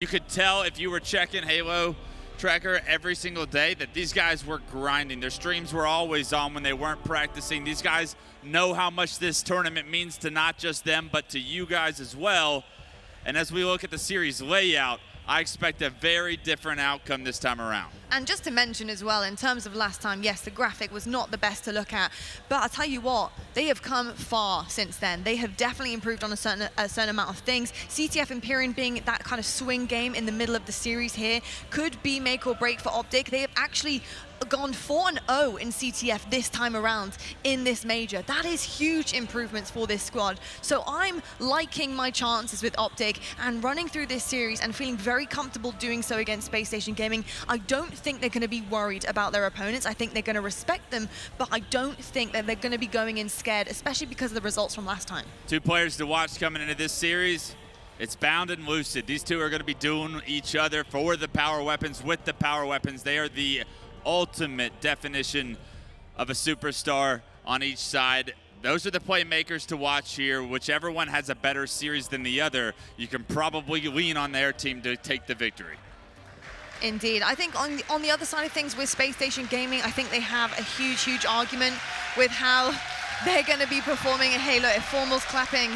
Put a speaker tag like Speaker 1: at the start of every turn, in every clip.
Speaker 1: You could tell if you were checking Halo Tracker every single day that these guys were grinding. Their streams were always on when they weren't practicing. These guys know how much this tournament means to not just them, but to you guys as well. And as we look at the series layout, I expect a very different outcome this time around.
Speaker 2: And just to mention as well, in terms of last time, yes, the graphic was not the best to look at, but I'll tell you what, they have come far since then. They have definitely improved on a certain amount of things. CTF Empyrean being that kind of swing game in the middle of the series here could be make or break for Optic. They have actually gone 4-0 in CTF this time around in this major. That is huge improvements for this squad. So I'm liking my chances with Optic and running through this series and feeling very comfortable doing so against Spacestation Gaming. I don't think they're going to be worried about their opponents. I think they're going to respect them, but I don't think that they're going to be going in scared, especially because of the results from last time.
Speaker 1: Two players to watch coming into this series. It's Bound and Lucid. These two are going to be doing each other for the power weapons with the power weapons. They are the ultimate definition of a superstar on each side. Those are the playmakers to watch here. Whichever one has a better series than the other, you can probably lean on their team to take the victory.
Speaker 2: Indeed. I think on the other side of things with Spacestation Gaming, I think they have a huge argument with how they're going to be performing in Halo. If Formal's clapping,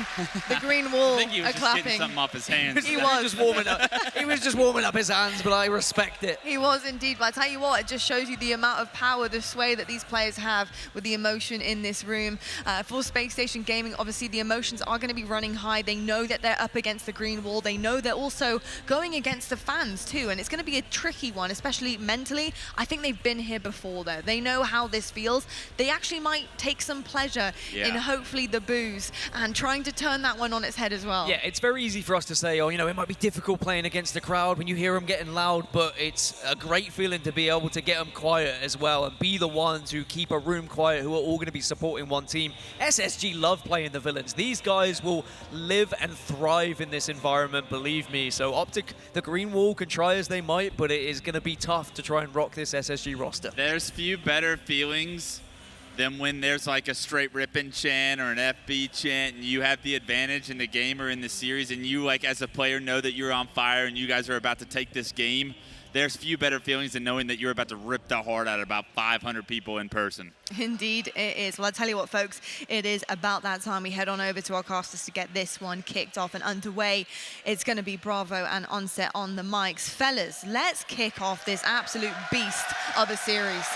Speaker 2: the green wall
Speaker 1: I think he was
Speaker 2: are
Speaker 1: just
Speaker 2: clapping.
Speaker 1: getting something off his hands.
Speaker 2: He was
Speaker 3: just warming up. He was just warming up his hands, but I respect it.
Speaker 2: He was indeed, but I tell you what, it just shows you the amount of power, the sway that these players have with the emotion in this room. For Spacestation Gaming, obviously the emotions are going to be running high. They know that they're up against the green wall. They know they're also going against the fans too, and it's going to be a tricky one, especially mentally. I think they've been here before though. They know how this feels. They actually might take some pleasure in hopefully the boos and trying to turn that one on its head as well.
Speaker 3: Yeah, it's very easy for us to say, oh, you know, it might be difficult playing against the crowd when you hear them getting loud, but it's a great feeling to be able to get them quiet as well and be the ones who keep a room quiet, who are all going to be supporting one team. SSG love playing the villains. These guys will live and thrive in this environment, believe me. So Optic, the green wall, can try as they might, but it is going to be tough to try and rock this SSG roster.
Speaker 1: There's few better feelings than when there's like a straight ripping chant or an FB chant and you have the advantage in the game or in the series and you, like, as a player, know that you're on fire and you guys are about to take this game. There's few better feelings than knowing that you're about to rip the heart out of about 500 people in person.
Speaker 2: Indeed it is. Well, I tell you what, folks, it is about that time we head on over to our casters to get this one kicked off and underway. It's going to be Bravo and Onset on the mics. Fellas, let's kick off this absolute beast of a series.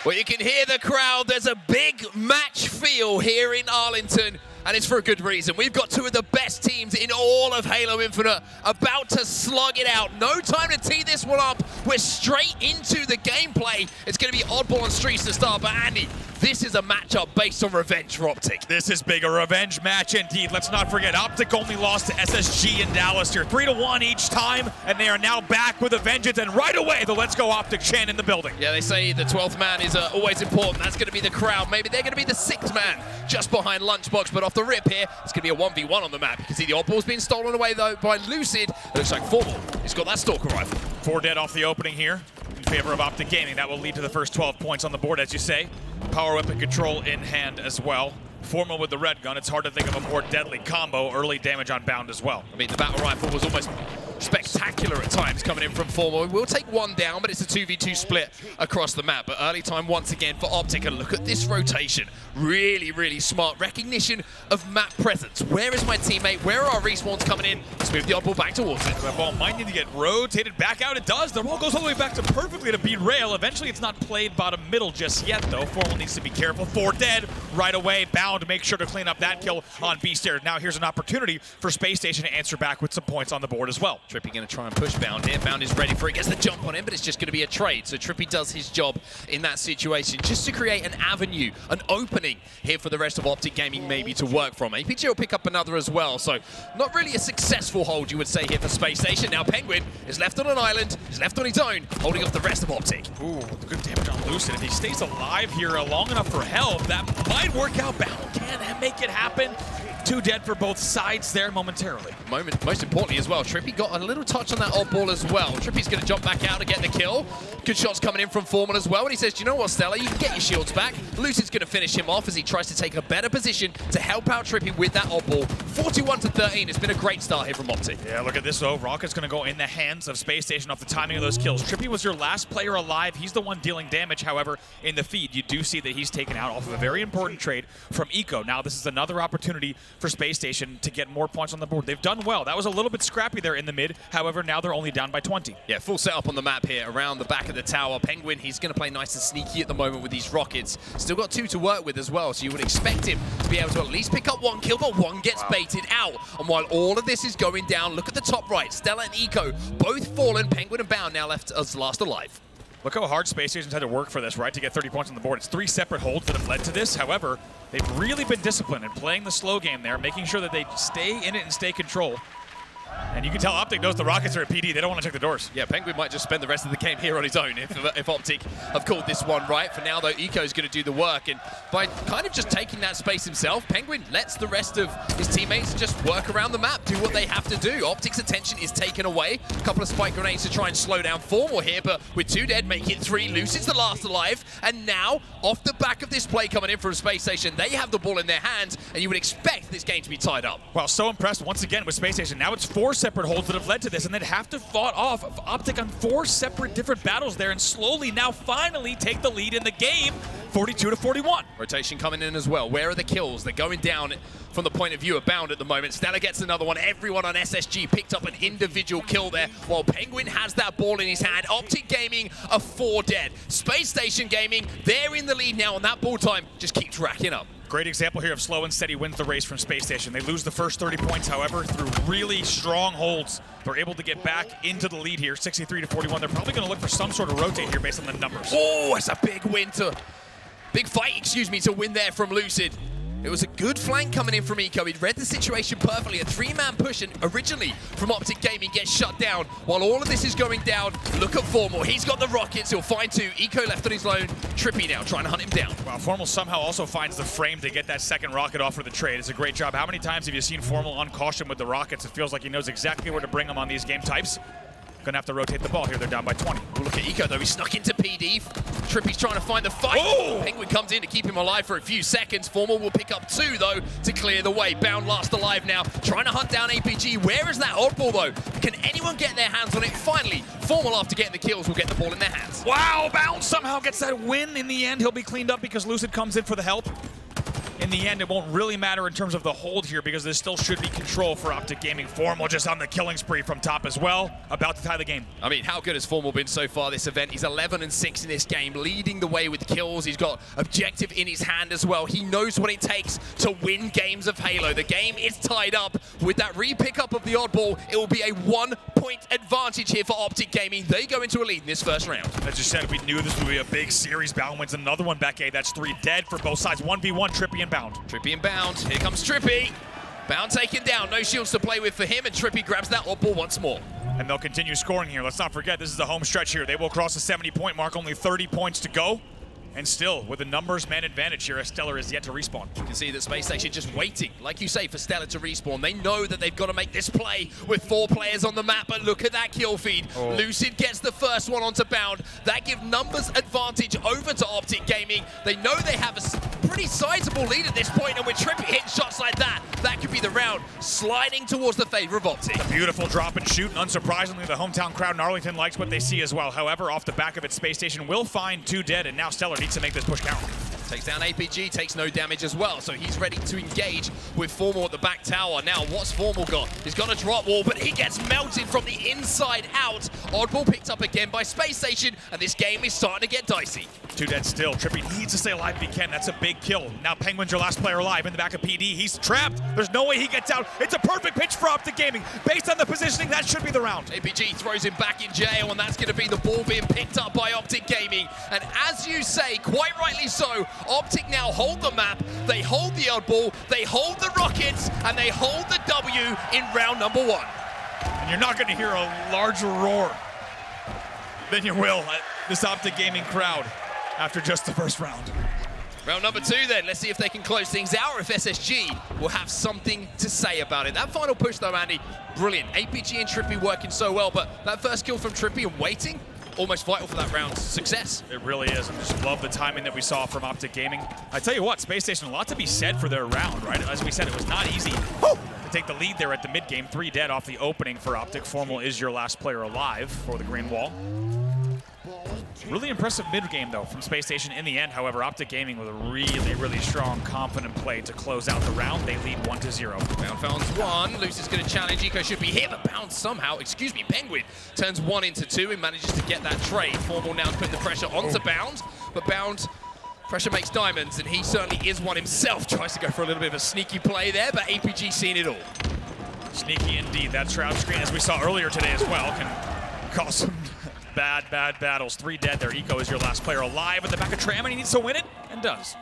Speaker 4: Well, you can hear the crowd. There's a big match feel here in Arlington, and it's for a good reason. We've got two of the best teams in all of Halo Infinite about to slug it out. No time to tee this one up. We're straight into the gameplay. It's going to be oddball on streets to start, but Andy, this is a matchup based on revenge for Optic.
Speaker 5: This is big, a revenge match indeed. Let's not forget, Optic only lost to SSG in Dallas here. 3-1 each time, and they are now back with a vengeance, and right away, the Let's Go Optic chant in the building.
Speaker 4: Yeah, they say the 12th man is always important. That's going to be the crowd. Maybe they're going to be the 6th man just behind Lunchbox, but off the rip here, it's going to be a 1v1 on the map. You can see the oddball's being stolen away, though, by Lucid. It looks like Formal. He's got that Stalker rifle.
Speaker 5: 4 dead off the opening here in favor of Optic Gaming. That will lead to the first 12 points on the board, as you say. Power weapon control in hand as well. Formal with the red gun. It's hard to think of a more deadly combo. Early damage on Bound as well.
Speaker 4: I mean, the battle rifle was almost spectacular at times coming in from Formal. We'll take one down, but it's a 2v2 split across the map. But early time once again for Optic, and look at this rotation. Really smart recognition of map presence. Where is my teammate? Where are our respawns coming in? Let's move the oddball back towards it.
Speaker 5: The ball might need to get rotated back out. It does. The ball goes all the way back to perfectly to beat rail. Eventually, it's not played bottom middle just yet, though. Formal needs to be careful. 4 dead right away. Bound to make sure to clean up that kill on B-Stairs. Now here's an opportunity for Space Station to answer back with some points on the board as well.
Speaker 4: TriPPPeY going to try and push Bound here. Bound is ready for it. Gets the jump on him, but it's just going to be a trade. So TriPPPeY does his job in that situation, just to create an avenue, an opening here for the rest of Optic Gaming maybe to work from. APG will pick up another as well. So not really a successful hold, you would say, here for Space Station. Now Pznguin is left on an island. He's left on his own, holding off the rest of Optic.
Speaker 5: Ooh, good damage on Lucid. If he stays alive here long enough for help, that might work out. Bound can make it happen. 2 dead for both sides there momentarily.
Speaker 4: Most importantly as well, TriPPPeY got a little touch on that odd ball as well. TriPPPeY's going to jump back out to get the kill. Good shots coming in from Formal as well. And he says, do you know what, StelluR? You can get your shields back. Lucid's going to finish him off as he tries to take a better position to help out TriPPPeY with that odd ball. 41-13. It's been a great start here from Optic.
Speaker 5: Yeah, look at this though. Rocket's going to go in the hands of Spacestation off the timing of those kills. TriPPPeY was your last player alive. He's the one dealing damage. However, in the feed, you do see that he's taken out off of a very important trade from Eco. Now, this is another opportunity for Spacestation to get more points on the board. They've done well. That was a little bit scrappy there in the mid. However, now they're only down by 20.
Speaker 4: Yeah, full setup on the map here around the back of the tower. Pznguin, he's going to play nice and sneaky at the moment with these rockets. Still got 2 to work with as well, so you would expect him to be able to at least pick up 1 kill, but 1 gets baited out. And while all of this is going down, look at the top right. StelluR and Eco, both fallen. Pznguin and Bound now left as last alive.
Speaker 5: Look how hard Spacestation's had to work for this, right, to get 30 points on the board. It's 3 separate holds that have led to this. However, they've really been disciplined in playing the slow game there, making sure that they stay in it and stay control. And you can tell Optic knows the Rockets are at PD. They don't want to check the doors.
Speaker 4: Yeah, Pznguin might just spend the rest of the game here on his own if Optic have called this one right. For now, though, Eco's going to do the work. And by kind of just taking that space himself, Pznguin lets the rest of his teammates just work around the map, do what they have to do. Optic's attention is taken away. A couple of spike grenades to try and slow down Formal here, but with 2 dead, make it 3. Lucid's the last alive. And now, off the back of this play coming in from Spacestation, they have the ball in their hands, and you would expect this game to be tied up.
Speaker 5: Well, so impressed once again with Spacestation. Now it's 4 separate holds that have led to this, and they'd have to fought off Optic on 4 separate different battles there, and slowly now finally take the lead in the game, 42-41.
Speaker 4: Rotation coming in as well. Where are the kills? They're going down from the point of view of Bound at the moment. StelluR gets another one. Everyone on SSG picked up an individual kill there, while Pznguin has that ball in his hand. Optic Gaming are 4 dead. Spacestation Gaming, they're in the lead now, and that ball time just keeps racking up.
Speaker 5: Great example here of slow and steady wins the race from Spacestation. They lose the first 30 points, however, through really strong holds. They're able to get back into the lead here, 63-41. They're probably going to look for some sort of rotate here based on the numbers.
Speaker 4: Oh, it's a big fight, to win there from Lucid. It was a good flank coming in from Eco. He'd read the situation perfectly. A 3-man push, and originally from Optic Gaming gets shut down. While all of this is going down, look at Formal. He's got the rockets. He'll find 2. Eco left on his own. TriPPPeY now trying to hunt him down.
Speaker 5: Well, Formal somehow also finds the frame to get that second rocket off for the trade. It's a great job. How many times have you seen Formal on caution with the rockets? It feels like he knows exactly where to bring them on these game types. Gonna have to rotate the ball here. They're down by 20.
Speaker 4: Well, look at Eco, though. He snuck into PD. TriPPPeY's trying to find the fight.
Speaker 5: Oh!
Speaker 4: Pznguin comes in to keep him alive for a few seconds. Formal will pick up 2, though, to clear the way. Bound last alive now, trying to hunt down APG. Where is that oddball, though? Can anyone get their hands on it? Finally, Formal, after getting the kills, will get the ball in their hands.
Speaker 5: Wow, Bound somehow gets that win in the end. He'll be cleaned up because Lucid comes in for the help. In the end, it won't really matter in terms of the hold here because there still should be control for Optic Gaming. Formal just on the killing spree from top as well, about to tie the game.
Speaker 4: I mean, how good has Formal been so far this event? He's 11-6 in this game, leading the way with kills. He's got objective in his hand as well. He knows what it takes to win games of Halo. The game is tied up. With that re-pickup of the oddball, it will be a 1-point advantage here for Optic Gaming. They go into a lead in this first round.
Speaker 5: As you said, we knew this would be a big series. Bound wins another one back A. That's 3 dead for both sides. 1v1, TriPPPeY and Bound.
Speaker 4: TriPPPeY and Bound. Here comes TriPPPeY. Bound taken down. No shields to play with for him, and TriPPPeY grabs that oddball once more.
Speaker 5: And they'll continue scoring here. Let's not forget, this is the home stretch here. They will cross the 70-point mark. Only 30 points to go. And still, with a numbers man advantage here, as StelluR is yet to respawn.
Speaker 4: You can see that Spacestation just waiting, like you say, for StelluR to respawn. They know that they've got to make this play with 4 players on the map, but look at that kill feed.
Speaker 5: Oh.
Speaker 4: Lucid gets the first one onto Bound. That gives numbers advantage over to Optic Gaming. They know they have a pretty sizable lead at this point, and with TriPPPeY hitting shots like that, that could be the round sliding towards the favor of Optic.
Speaker 5: A beautiful drop and shoot, and unsurprisingly, the hometown crowd in Arlington likes what they see as well. However, off the back of it, Spacestation will find 2 dead, and now StelluR needs to make this push count.
Speaker 4: Takes down APG, takes no damage as well, so he's ready to engage with Formal at the back tower. Now, what's Formal got? He's got a drop wall, but he gets melted from the inside out. Oddball picked up again by Spacestation, and this game is starting to get dicey.
Speaker 5: 2 dead still. TriPPPeY needs to stay alive if he can. That's a big kill. Now Pznguin's your last player alive in the back of PD. He's trapped. There's no way he gets out. It's a perfect pitch for Optic Gaming. Based on the positioning, that should be the round.
Speaker 4: APG throws him back in jail, and that's going to be the ball being picked up by Optic Gaming. And as you say, quite rightly so, Optic now hold the map, they hold the oddball, they hold the rockets, and they hold the W in round number 1.
Speaker 5: And you're not going to hear a larger roar than you will at this Optic Gaming crowd after just the first round.
Speaker 4: Round number 2 then. Let's see if they can close things out or if SSG will have something to say about it. That final push though, Andy, brilliant. APG and TriPPPeY working so well, but that first kill from TriPPPeY and waiting, almost vital for that round's success.
Speaker 5: It really is. I just love the timing that we saw from Optic Gaming. I tell you what, Spacestation, a lot to be said for their round, right? As we said, it was not easy to take the lead there at the mid-game. 3 dead off the opening for Optic. Formal is your last player alive for the green wall. Really impressive mid-game, though, from Spacestation. In the end, however, Optic Gaming with a really, really strong, confident play to close out the round. They lead 1-0.
Speaker 4: Bound found 1. Lucid's going to challenge. Eco should be here, but Bound somehow, Pznguin turns 1 into 2 and manages to get that trade. Formal now putting the pressure onto Bound, but Bound, pressure makes diamonds, and he certainly is one himself. Tries to go for a little bit of a sneaky play there, but APG seen it all.
Speaker 5: Sneaky indeed. That shroud screen, as we saw earlier today as well, can cause some bad battles. 3 dead there. Eco is your last player alive at the back of Tram, and he needs to win it, and does.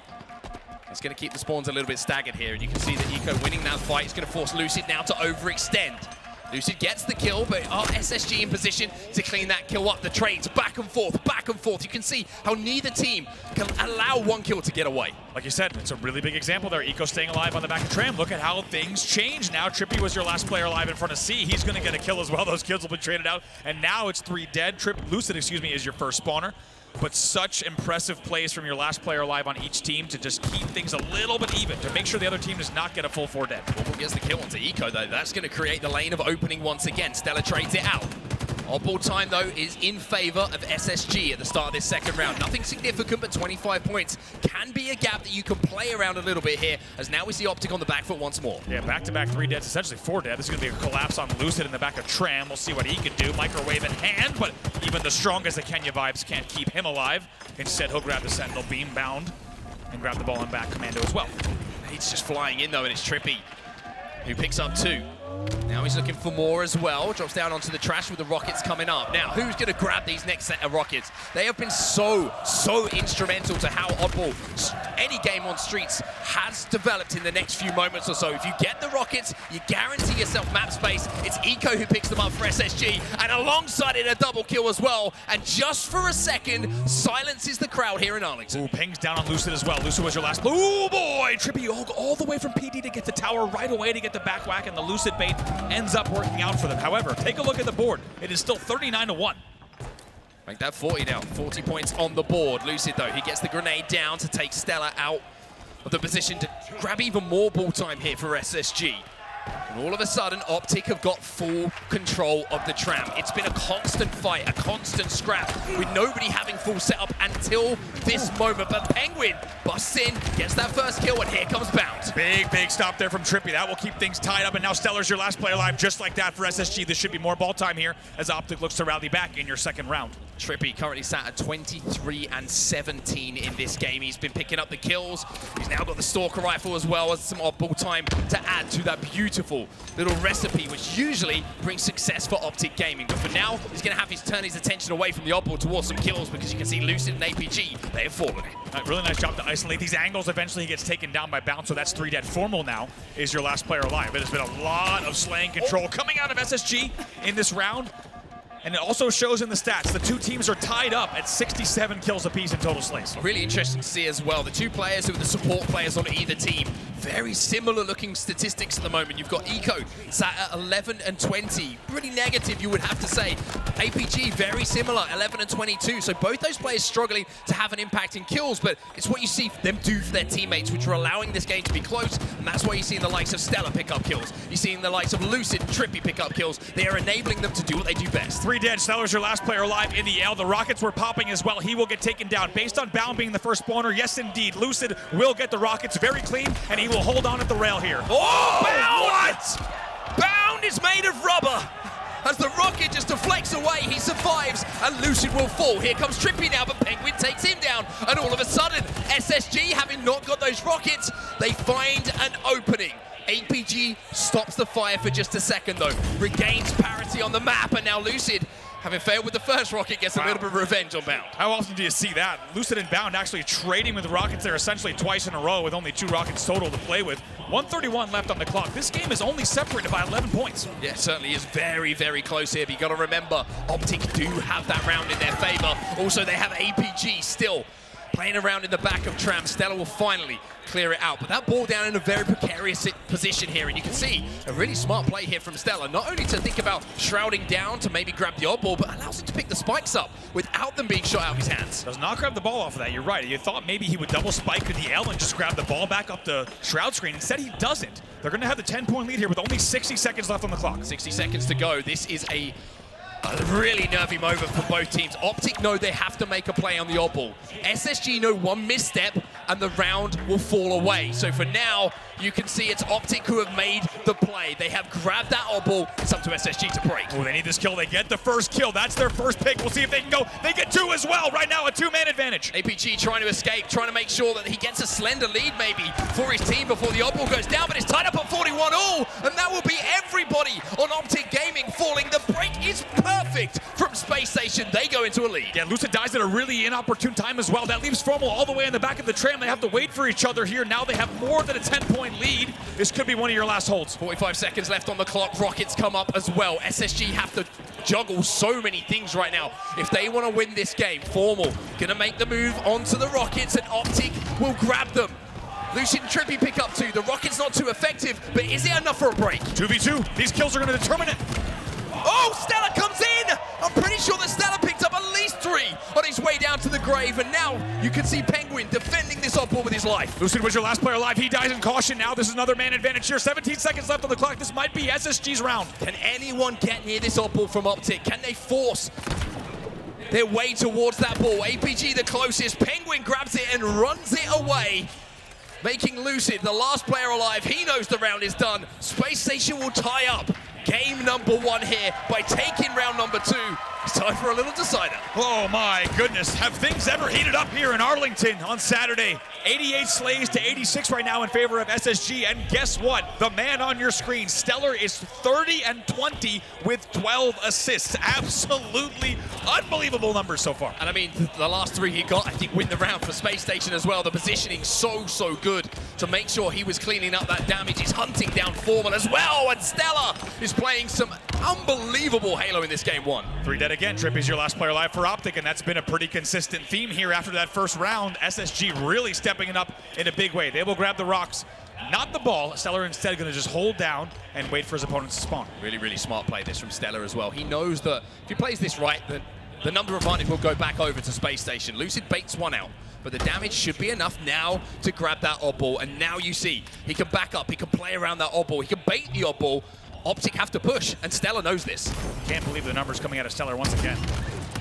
Speaker 4: It's going to keep the spawns a little bit staggered here, and you can see that Eco winning that fight is going to force Lucid now to overextend. Lucid gets the kill, but are SSG in position to clean that kill up? The trades back and forth, back and forth. You can see how neither team can allow 1 kill to get away.
Speaker 5: Like you said, it's a really big example there. Eco staying alive on the back of Tram. Look at how things change now. TriPPPeY was your last player alive in front of C. He's going to get a kill as well. Those kills will be traded out, and now it's 3 dead. Lucid, excuse me, is your first spawner. But such impressive plays from your last player alive on each team to just keep things a little bit even, to make sure the other team does not get a full 4 dead.
Speaker 4: Formal gets the kill onto Eco, though. That's going to create the lane of opening once again. StelluR trades it out. Oddball time, though, is in favor of SSG at the start of this second round. Nothing significant, but 25 points can be a gap that you can play around a little bit here, as now we see Optic on the back foot once more.
Speaker 5: Yeah, back-to-back 3 deads, essentially 4 dead. This is going to be a collapse on Lucid in the back of Tram. We'll see what he can do. Microwave in hand, but even the strongest of Kenya vibes can't keep him alive. Instead, he'll grab the Sentinel beam Bound and grab the ball in back commando as well.
Speaker 4: He's just flying in, though, and it's TriPPPeY who picks up 2. Now he's looking for more as well. Drops down onto the trash with the rockets coming up. Now, who's going to grab these next set of rockets? They have been so instrumental to how Oddball, any game on streets, has developed in the next few moments or so. If you get the rockets, you guarantee yourself map space. It's Eco who picks them up for SSG, and alongside it, a double kill as well. And just for a second, silences the crowd here in Arlington.
Speaker 5: Ooh, pings down on Lucid as well. Lucid was your last. Ooh, boy! TriPPPeY all the way from PD to get the tower right away to get the back whack, and the Lucid bait ends up working out for them. However, take a look at the board. It is still 39-1.
Speaker 4: Make that 40 now. 40 points on the board. Lucid, though, he gets the grenade down to take StelluR out of the position to grab even more ball time here for SSG. And all of a sudden, Optic have got full control of the Tram. It's been a constant fight, a constant scrap, with nobody having full setup until this moment. But Pznguin busts in, gets that first kill, and here comes Bound.
Speaker 5: Big stop there from TriPPPeY. That will keep things tied up, and now StelluR's your last player alive, just like that for SSG. This should be more ball time here as Optic looks to rally back in your second round.
Speaker 4: TriPPPeY currently sat at 23 and 17 in this game. He's been picking up the kills. He's now got the Stalker rifle as well as some oddball time to add to that beautiful little recipe, which usually brings success for Optic Gaming. But for now, he's going to have turn his attention away from the oddball towards some kills, because you can see Lucid and APG, they have fallen.
Speaker 5: Really nice job to isolate these angles. Eventually he gets taken down by Bound, so that's 3 dead. Formal now is your last player alive. It has been a lot of slaying control coming out of SSG in this round. And it also shows in the stats, the 2 teams are tied up at 67 kills apiece in total slays.
Speaker 4: Really interesting to see as well. The 2 players who are the support players on either team, very similar looking statistics at the moment. You've got Eco sat at 11 and 20. Pretty negative, you would have to say. APG, very similar, 11 and 22. So both those players struggling to have an impact in kills, but it's what you see them do for their teammates, which are allowing this game to be close. And that's why you're seeing the likes of StelluR pick up kills. You're seeing the likes of Lucid and TriPPPeY pick up kills. They are enabling them to do what they do best.
Speaker 5: 3 dead. StelluR's your last player alive in the L. The rockets were popping as well. He will get taken down. Based on Bound being the first spawner, yes indeed, Lucid will get the rockets very clean, and he will hold on at the rail here.
Speaker 4: Oh, Bound! What? Bound is made of rubber. As the rocket just deflects away, he survives, and Lucid will fall. Here comes TriPPPeY now, but Pznguin takes him down, and all of a sudden, SSG, having not got those rockets, they find an opening. APG stops the fire for just a second, though. Regains parity on the map, and now Lucid, having failed with the first rocket, gets a little bit of revenge on Bound.
Speaker 5: How often do you see that? Lucid and Bound actually trading with rockets there essentially twice in a row with only 2 rockets total to play with. 1:31 left on the clock. This game is only separated by 11 points.
Speaker 4: Yeah, it certainly is very close here, but you got to remember, Optic do have that round in their favor. Also, they have APG still playing around in the back of Tram. StelluR will finally clear it out, but that ball down in a very precarious position here, and you can see a really smart play here from StelluR, not only to think about shrouding down to maybe grab the odd ball, but allows him to pick the spikes up without them being shot out of his hands.
Speaker 5: Does not grab the ball off of that, you're right. You thought maybe he would double spike to the L and just grab the ball back up the shroud screen. Instead, he doesn't. They're going to have the 10-point lead here with only 60 seconds left on the clock.
Speaker 4: 60 seconds to go. This is a really nervy moment for both teams. Optic know they have to make a play on the odd ball. SSG know one misstep and the round will fall away. So for now, you can see it's Optic who have made the play. They have grabbed that odd ball. It's up to SSG to break.
Speaker 5: Oh, they need this kill. They get the first kill. That's their first pick. We'll see if they can go. They get two as well. Right now, a two-man advantage.
Speaker 4: APG trying to escape, trying to make sure that he gets a slender lead maybe for his team before the odd ball goes down, but it's tied up at 41 all, and that will be everybody on Optic Gaming falling. The break is perfect from Spacestation. They go into a lead.
Speaker 5: Yeah, Lucid dies at a really inopportune time as well. That leaves Formal all the way in the back of the tram. They have to wait for each other here. Now they have more than a 10-point lead. This could be one of your last holds.
Speaker 4: 45 seconds left on the clock. Rockets come up as well. SSG have to juggle so many things right now. If they want to win this game, Formal gonna make the move onto the Rockets, and Optic will grab them. Lucid and TriPPPeY pick up two. The Rocket's not too effective, but is it enough for a break?
Speaker 5: 2v2. These kills are going to determine it.
Speaker 4: Oh, StelluR comes in! I'm pretty sure that StelluR picked up at least 3 on his way down to the grave, and now you can see Pznguin defending this odd ball with his life.
Speaker 5: Lucid was your last player alive. He dies in caution. Now this is another man advantage here. 17 seconds left on the clock. This might be SSG's round.
Speaker 4: Can anyone get near this odd ball from Optic? Can they force their way towards that ball? APG the closest. Pznguin grabs it and runs it away, making Lucid the last player alive. He knows the round is done. Spacestation will tie up game number 1 here by taking round number 2. It's time for a little decider.
Speaker 5: Oh my goodness, have things ever heated up here in Arlington on Saturday? 88 slays to 86 right now in favor of SSG, and guess what? The man on your screen, StelluR, is 30-20 with 12 assists. Absolutely unbelievable numbers so far.
Speaker 4: And I mean, the last 3 he got, I think, win the round for Spacestation as well. The positioning so good to make sure he was cleaning up that damage. He's hunting down Formal as well, and StelluR is playing some unbelievable Halo in this game 1.
Speaker 5: 3 dead again. TriPPPeY's your last player alive for Optic, and that's been a pretty consistent theme here after that first round. SSG really stepping it up in a big way. They will grab the rocks, not the ball. StelluR instead going to just hold down and wait for his opponents to spawn.
Speaker 4: Really smart play this from StelluR as well. He knows that if he plays this right, then the number advantage will go back over to Spacestation. Lucid baits one out, but the damage should be enough now to grab that odd ball, and now you see he can back up, he can play around that odd ball, he can bait the odd ball. Optic have to push, and StelluR knows this.
Speaker 5: Can't believe the numbers coming out of StelluR once again.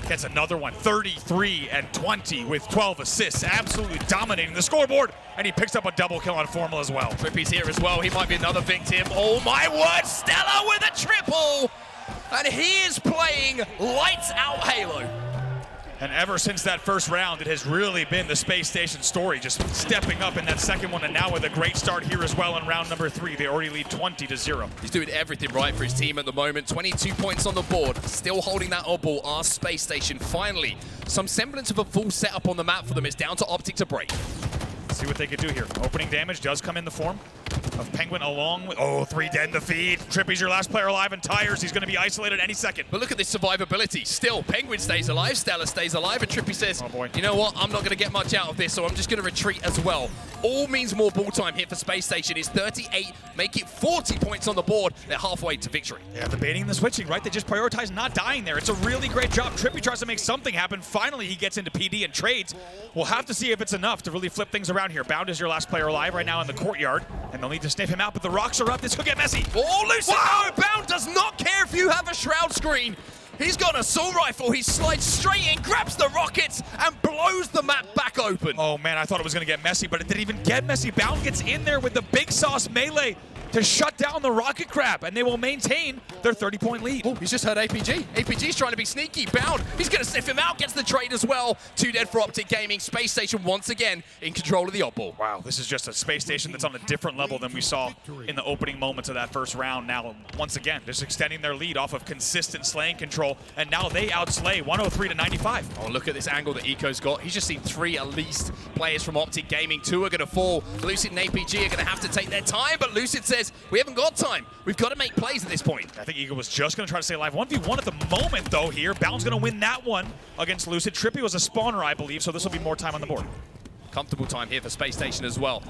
Speaker 5: Gets another one, 33-20 with 12 assists, absolutely dominating the scoreboard, and he picks up a double kill on Formal as well.
Speaker 4: TriPPPeY's here as well, he might be another victim. Oh my word, StelluR with a triple! And he is playing lights out Halo.
Speaker 5: And ever since that first round, it has really been the Spacestation story, just stepping up in that second one, and now with a great start here as well in round number 3. They already lead 20-0.
Speaker 4: He's doing everything right for his team at the moment. 22 points on the board, still holding that odd ball. Our Spacestation finally, some semblance of a full setup on the map for them. It's down to Optic to break.
Speaker 5: See what they could do here. Opening damage does come in the form of Pznguin along with, 3 dead in the feed. TriPPPeY's your last player alive, and tires. He's going to be isolated any second.
Speaker 4: But look at this survivability. Still, Pznguin stays alive, StelluR stays alive, and TriPPPeY says,
Speaker 5: oh boy,
Speaker 4: you know what, I'm not going to get much out of this, so I'm just going to retreat as well. All means more ball time here for Spacestation. It's 38, make it 40 points on the board. They're halfway to victory.
Speaker 5: Yeah, the baiting and the switching, right? They just prioritize not dying there. It's a really great job. TriPPPeY tries to make something happen. Finally, he gets into PD and trades. We'll have to see if it's enough to really flip things around here. Bound is your last player alive right now in the courtyard, and they'll need to sniff him out, but the rocks are up. This could get messy.
Speaker 4: Oh, Lucid!
Speaker 5: Wow!
Speaker 4: Bound does not care if you have a shroud screen. He's got an assault rifle. He slides straight in, grabs the rockets, and blows the map back open.
Speaker 5: Oh man, I thought it was going to get messy, but it didn't even get messy. Bound gets in there with the big sauce melee to shut down the rocket crab, and they will maintain their 30-point lead.
Speaker 4: Oh, he's just heard APG. APG's trying to be sneaky. Bound, he's going to sniff him out, gets the trade as well. 2 dead for Optic Gaming. Spacestation once again in control of the oddball.
Speaker 5: Wow, this is just a Spacestation that's on a different level than we saw in the opening moments of that first round. Now, once again, just extending their lead off of consistent slaying control, and now they outslay 103-95.
Speaker 4: Oh, look at this angle that Eco's got. He's just seen 3 at least players from Optic Gaming. 2 are going to fall. Lucid and APG are going to have to take their time, but Lucid says, we haven't got time. We've got to make plays at this point.
Speaker 5: I think Eagle was just going to try to stay alive. 1v1 at the moment, though, here. Bound's going to win that one against Lucid. TriPPPeY was a spawner, I believe, so this will be more time on the board.
Speaker 4: Comfortable time here for Spacestation as well.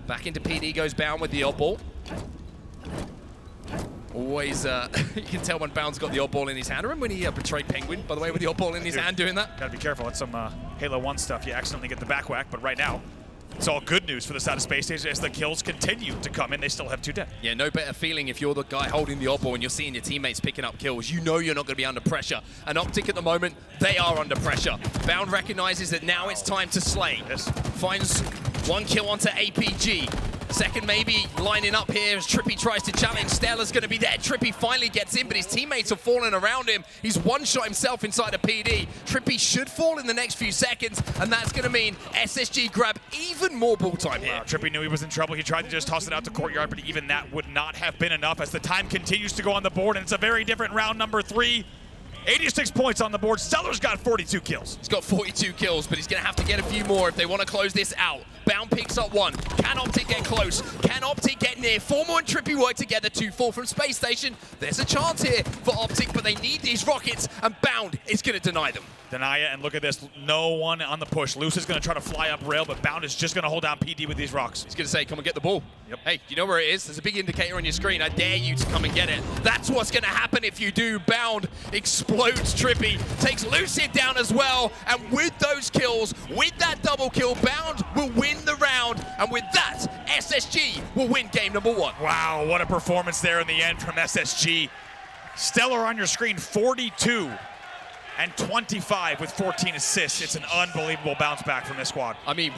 Speaker 4: Back into PD goes Bound with the odd ball. Always, you can tell when Bound's got the odd ball in his hand. Remember when he betrayed Pznguin, by the way, with the odd ball in his hand doing that?
Speaker 5: Gotta be careful. That's some Halo 1 stuff. You accidentally get the back whack, but right now, it's all good news for the side of Spacestation as the kills continue to come in. They still have 2 dead.
Speaker 4: Yeah, no better feeling if you're the guy holding the odd ball and you're seeing your teammates picking up kills. You know you're not going to be under pressure. And Optic at the moment, they are under pressure. Bound recognizes that now it's time to slay.
Speaker 5: Yes.
Speaker 4: Finds 1 kill onto APG. Second maybe lining up here as TriPPPeY tries to challenge. StelluR's going to be there. TriPPPeY finally gets in, but his teammates are falling around him. He's one-shot himself inside of PD. TriPPPeY should fall in the next few seconds, and that's going to mean SSG grab even more ball time here.
Speaker 5: TriPPPeY knew he was in trouble. He tried to just toss it out to courtyard, but even that would not have been enough as the time continues to go on the board, and it's a very different round number 3. 86 points on the board. StelluR's got 42 kills.
Speaker 4: He's got 42 kills, but he's going to have to get a few more if they want to close this out. Bound picks up 1. Can Optic get close? Can Optic get near? Formal and TriPPPeY work together. 2-4 from Spacestation. There's a chance here for Optic, but they need these rockets, and Bound is going to deny them.
Speaker 5: Deny it, and look at this. No one on the push. Lucid's going to try to fly up rail, but Bound is just going to hold down PD with these rocks.
Speaker 4: He's going to say, come and get the ball.
Speaker 5: Yep.
Speaker 4: Hey, you know where it is? There's a big indicator on your screen. I dare you to come and get it. That's what's going to happen if you do. Bound explodes TriPPPeY, takes Lucid down as well, and with those kills, with that double kill, Bound will win the round, and with that, SSG will win game number 1.
Speaker 5: Wow, what a performance there in the end from SSG. StelluR on your screen, 42 and 25 with 14 assists. It's an unbelievable bounce back from this squad.
Speaker 4: I mean,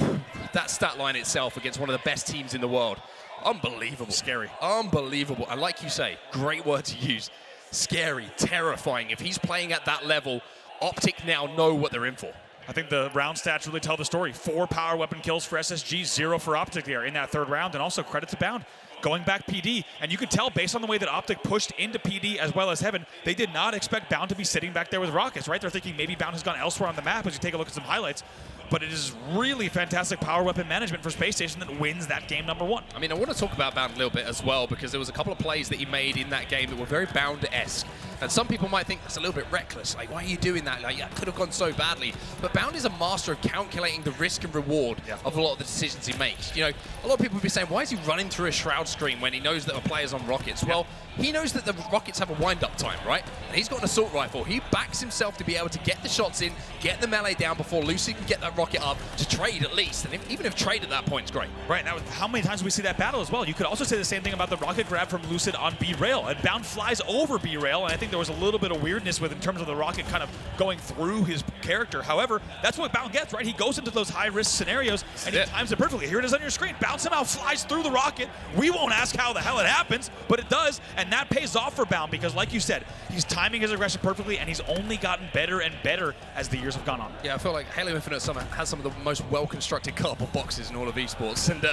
Speaker 4: that stat line itself against one of the best teams in the world, unbelievable.
Speaker 5: Scary.
Speaker 4: Unbelievable. And like you say, great word to use. Scary, terrifying. If he's playing at that level, Optic now know what they're in for.
Speaker 5: I think the round stats really tell the story. 4 power weapon kills for SSG, 0 for Optic there in that 3rd round, and also credit to Bound. Going back PD, and you could tell based on the way that Optic pushed into PD as well as Heaven, they did not expect Bound to be sitting back there with rockets, right? They're thinking maybe Bound has gone elsewhere on the map as you take a look at some highlights. But it is really fantastic power weapon management for Spacestation that wins that game number 1.
Speaker 4: I mean, I want to talk about Bound a little bit as well, because there was a couple of plays that he made in that game that were very Bound-esque. And some people might think that's a little bit reckless. Like, why are you doing that? Like, yeah, it could have gone so badly. But Bound is a master of calculating the risk and reward of a lot of the decisions he makes. You know, a lot of people would be saying, why is he running through a shroud screen when he knows that a player's on rockets? Well, he knows that the rockets have a wind-up time, right? And he's got an assault rifle. He backs himself to be able to get the shots in, get the melee down before Lucid can get that rocket up to trade at least. And even if trade at that point is great.
Speaker 5: Right, now how many times do we see that battle as well? You could also say the same thing about the rocket grab from Lucid on B-Rail. And Bound flies over B-Rail, and I think there was a little bit of weirdness with in terms of the rocket kind of going through his character. However, that's what Bound gets, right? He goes into those high-risk scenarios, and he times it perfectly. Here it is on your screen. Bound somehow flies through the rocket. We won't ask how the hell it happens, but it does, and that pays off for Bound because, like you said, he's timing his aggression perfectly, and he's only gotten better and better as the years have gone on.
Speaker 4: Yeah, I feel like Halo Infinite has some of the most well-constructed cardboard boxes in all of esports, and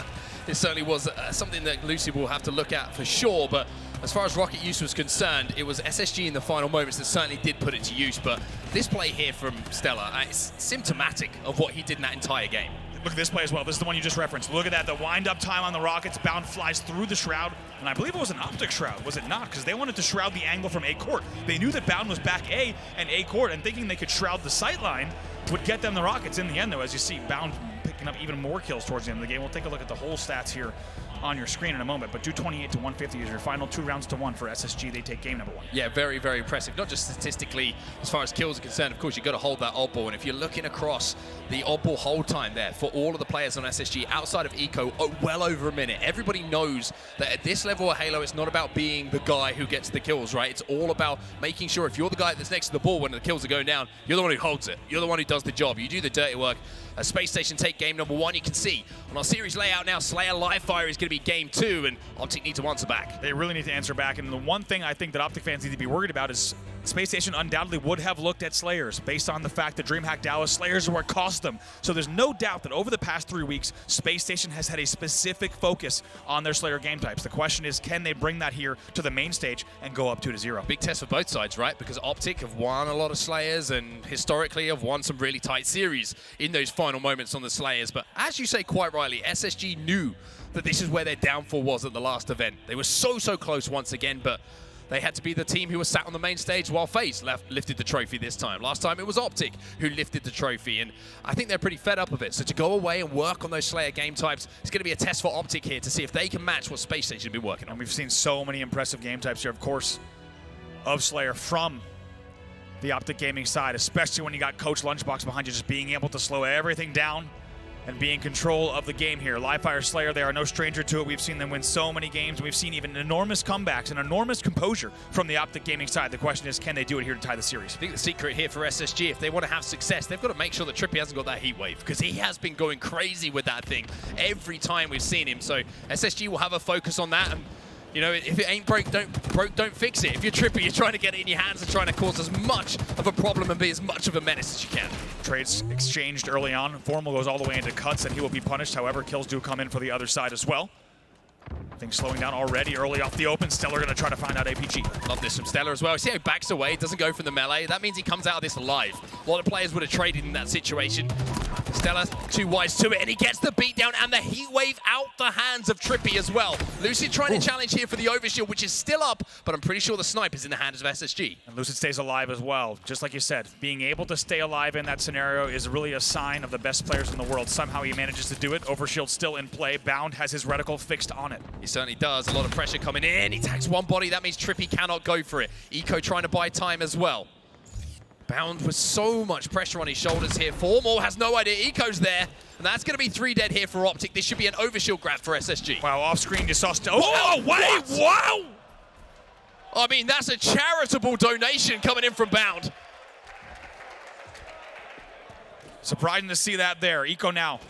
Speaker 4: it certainly was something that Lucid will have to look at for sure. But as far as rocket use was concerned, it was SSG in the final moments that certainly did put it to use. But this play here from StelluR is symptomatic of what he did in that entire game.
Speaker 5: Look at this play as well. This is the one you just referenced. Look at that. The wind-up time on the rockets. Bound flies through the shroud. And I believe it was an Optic shroud, was it not? Because they wanted to shroud the angle from A court. They knew that Bound was back A and A court, and thinking they could shroud the sight line would get them the rockets. In the end, though, as you see, Bound picking up even more kills towards the end of the game. We'll take a look at the whole stats here on your screen in a moment, but 228 to 150 is your final 2 rounds to 1 for SSG. They take game number 1.
Speaker 4: Yeah, very, very impressive. Not just statistically, as far as kills are concerned, of course, you've got to hold that odd ball. And if you're looking across the odd ball hold time there for all of the players on SSG outside of Eco, well over a minute. Everybody knows that at this level of Halo, it's not about being the guy who gets the kills, right? It's all about making sure if you're the guy that's next to the ball when the kills are going down, you're the one who holds it. You're the one who does the job. You do the dirty work. As Spacestation take game number 1, you can see on our series layout now, Slayer live fire is going to be game 2, and Optic need to answer back.
Speaker 5: They really need to answer back, and the one thing I think that Optic fans need to be worried about is Spacestation undoubtedly would have looked at Slayers based on the fact that DreamHack Dallas Slayers are what cost them. So there's no doubt that over the past 3 weeks, Spacestation has had a specific focus on their Slayer game types. The question is, can they bring that here to the main stage and go up 2-0?
Speaker 4: Big test for both sides, right? Because Optic have won a lot of Slayers and historically have won some really tight series in those final moments on the Slayers. But as you say quite rightly, SSG knew that this is where their downfall was at the last event. They were so close once again, but they had to be the team who was sat on the main stage while FaZe lifted the trophy this time. Last time it was Optic who lifted the trophy, and I think they're pretty fed up of it. So to go away and work on those Slayer game types, it's going to be a test for Optic here to see if they can match what Spacestation have been working on.
Speaker 5: And we've seen so many impressive game types here, of course, of Slayer from the Optic Gaming side, especially when you got Coach Lunchbox behind you, just being able to slow everything down and be in control of the game here. Livefire Slayer, they are no stranger to it. We've seen them win so many games. We've seen even enormous comebacks and enormous composure from the Optic Gaming side. The question is, can they do it here to tie the series?
Speaker 4: I think the secret here for SSG, if they want to have success, they've got to make sure that TriPPPeY hasn't got that heat wave, because he has been going crazy with that thing every time we've seen him. So SSG will have a focus on that, and you know, if it ain't broke, don't fix it. If you're TriPPPeY, you're trying to get it in your hands and trying to cause as much of a problem and be as much of a menace as you can.
Speaker 5: Trades exchanged early on. Formal goes all the way into cuts, and he will be punished. However, kills do come in for the other side as well. Things slowing down already early off the open. StelluR going to try to find out APG.
Speaker 4: Love this from StelluR as well. See how he backs away, doesn't go from the melee. That means he comes out of this alive. A lot of players would have traded in that situation. StelluR too wise to it, and he gets the beatdown and the heat wave out the hands of TriPPPeY as well. Lucid trying to challenge here for the overshield, which is still up, but I'm pretty sure the snipe is in the hands of SSG.
Speaker 5: And Lucid stays alive as well. Just like you said, being able to stay alive in that scenario is really a sign of the best players in the world. Somehow he manages to do it. Overshield still in play. Bound has his reticle fixed on it.
Speaker 4: He certainly does. A lot of pressure coming in. He tags one body. That means TriPPPeY cannot go for it. Eco trying to buy time as well. Bound with so much pressure on his shoulders here. Formal has no idea Eco's there. And that's going to be 3 dead here for Optic. This should be an overshield grab for SSG.
Speaker 5: Wow, off screen you saw oh, wait, wow!
Speaker 4: I mean, that's a charitable donation coming in from Bound.
Speaker 5: Surprising to see that there. Eco now.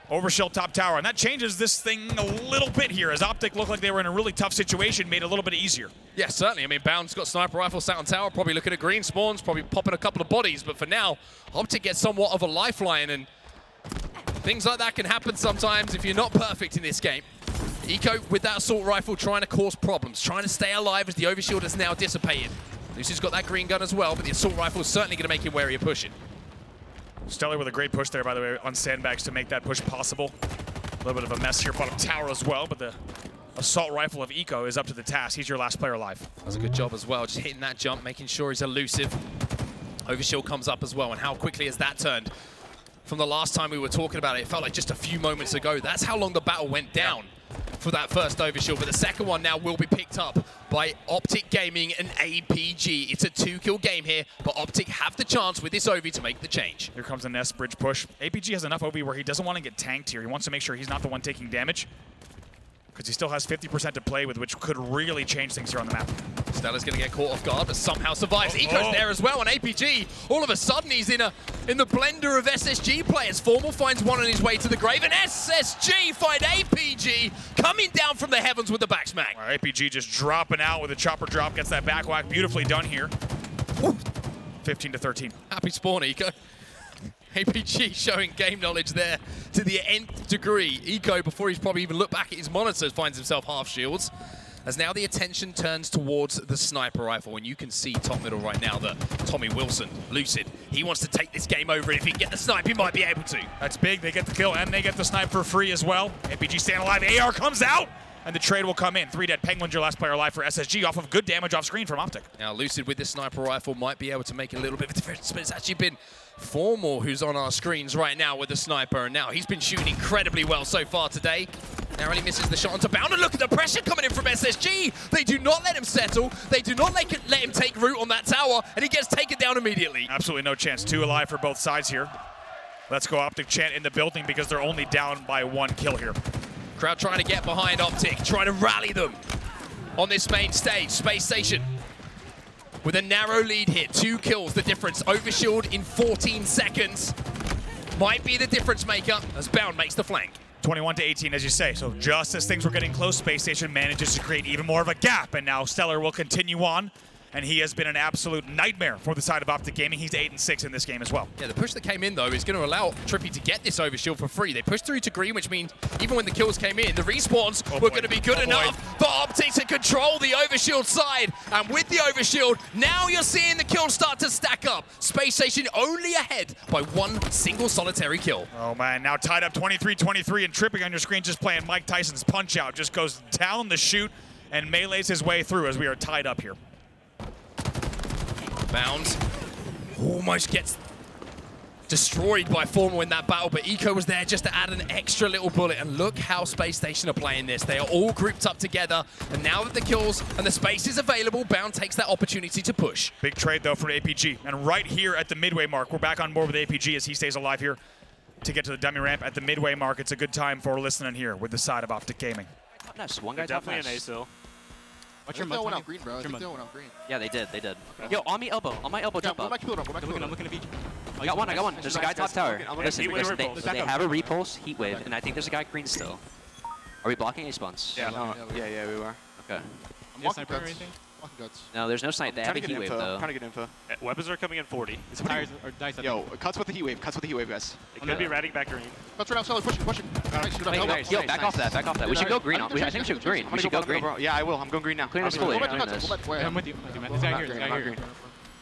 Speaker 5: Overshield top tower, and that changes this thing a little bit here, as Optic looked like they were in a really tough situation, made it a little bit easier.
Speaker 4: Yeah, certainly. I mean, Bound's got sniper rifle sat on tower, probably looking at green spawns, probably popping a couple of bodies, but for now, Optic gets somewhat of a lifeline, and things like that can happen sometimes if you're not perfect in this game. Eco with that assault rifle trying to cause problems, trying to stay alive as the overshield has now dissipated. Lucid's got that green gun as well, but the assault rifle is certainly going to make him wary of pushing.
Speaker 5: StelluR with a great push there, by the way, on sandbags to make that push possible. A little bit of a mess here bottom tower as well, but the assault rifle of Eco is up to the task. He's your last player alive.
Speaker 4: That was a good job as well, just hitting that jump, making sure he's elusive. Overshield comes up as well, and how quickly has that turned? From the last time we were talking about it, it felt like just a few moments ago. That's how long the battle went down for that first overshield, but the second one now will be picked up by Optic Gaming and APG. It's a 2-kill game here, but Optic have the chance with this OV to make the change.
Speaker 5: Here comes the Nest bridge push. APG has enough OV where he doesn't want to get tanked here. He wants to make sure he's not the one taking damage, because he still has 50% to play with, which could really change things here on the map.
Speaker 4: StelluR's going to get caught off guard, but somehow survives. Eco's there as well, and APG, all of a sudden, he's in the blender of SSG players. Formal finds one on his way to the grave, and SSG find APG coming down from the heavens with the back smack.
Speaker 5: Well, APG just dropping out with a chopper drop, gets that back whack. Beautifully done here. 15-13.
Speaker 4: Happy spawn, Eco. APG showing game knowledge there to the nth degree. Eco, before he's probably even looked back at his monitors, finds himself half shields. As now the attention turns towards the sniper rifle, and you can see top middle right now that Tommy Wilson, Lucid, he wants to take this game over, and if he can get the snipe, he might be able to.
Speaker 5: That's big. They get the kill, and they get the snipe for free as well. APG staying alive. AR comes out, and the trade will come in. 3 dead. Pznguin's your last player alive for SSG off of good damage off screen from Optic.
Speaker 4: Now Lucid with this sniper rifle might be able to make a little bit of a difference, but it's actually been Formal who's on our screens right now with the sniper, and now he's been shooting incredibly well so far today. Narrowly misses the shot onto Bound, and look at the pressure coming in from SSG. They do not let him settle. They do not let him take root on that tower, and he gets taken down immediately.
Speaker 5: Absolutely no chance. 2 alive for both sides here. Let's go Optic chant in the building, because they're only down by 1 kill here.
Speaker 4: Crowd trying to get behind Optic, trying to rally them on this main stage. Spacestation with a narrow lead here. 2 kills, the difference. Overshield in 14 seconds. Might be the difference maker as Bound makes the flank.
Speaker 5: 21-18, as you say. So just as things were getting close, Spacestation manages to create even more of a gap, and now StelluR will continue on, and he has been an absolute nightmare for the side of Optic Gaming. He's 8-6 in this game as well.
Speaker 4: Yeah, the push that came in, though, is going to allow TriPPPeY to get this overshield for free. They pushed through to green, which means even when the kills came in, the respawns were going to be good enough for Optic to control the overshield side. And with the overshield, now you're seeing the kills start to stack up. Spacestation only ahead by 1 single solitary kill.
Speaker 5: Oh, man, now tied up 23-23, and TriPPPeY on your screen just playing Mike Tyson's Punch-Out. Just goes down the chute and melees his way through as we are tied up here.
Speaker 4: Bound almost gets destroyed by Formal in that battle, but Eco was there just to add an extra little bullet, and look how Space Station are playing this. They are all grouped up together, and now that the kills and the space is available, Bound takes that opportunity to push.
Speaker 5: Big trade, though, for APG. And right here at the midway mark, we're back on board with APG as he stays alive here to get to the dummy ramp. At the midway mark, it's a good time for listening here with the side of Optic Gaming.
Speaker 6: Nice. One guy
Speaker 7: definitely
Speaker 6: top
Speaker 7: an A
Speaker 6: nice.
Speaker 7: still.
Speaker 8: Watch your went out green, bro. They went out green.
Speaker 6: Yeah, they did. They did. Yo, on me elbow. On my elbow, jump up.
Speaker 8: I'm looking at each.
Speaker 6: I got one. I got one. There's a guy top tower. Listen,
Speaker 7: Heat wave
Speaker 6: they
Speaker 7: repulse.
Speaker 6: have a repulse, heat wave, and I think there's a guy green still. Are we blocking A spawns?
Speaker 7: Yeah.
Speaker 8: Yeah, we were.
Speaker 6: Okay.
Speaker 8: I'm walking guts. Walking guts.
Speaker 6: No, there's no snipe. They have a
Speaker 9: Trying to
Speaker 6: heat
Speaker 9: get
Speaker 6: wave
Speaker 9: info.
Speaker 6: though.
Speaker 9: Trying to get info.
Speaker 7: Weapons are coming in 40.
Speaker 8: Tires or dice.
Speaker 9: Yo, cuts with the heat wave. Cuts with the heat wave, guys.
Speaker 7: It could be ratting back green.
Speaker 8: Cuts right now, Steller, pushing. Nice,
Speaker 6: Yo, back off that. Back off that. We should go green. I think we should go green. We should go green.
Speaker 9: Yeah, I will. I'm going green now.
Speaker 6: Clear this fully.
Speaker 8: I'm with you, man. This guy here.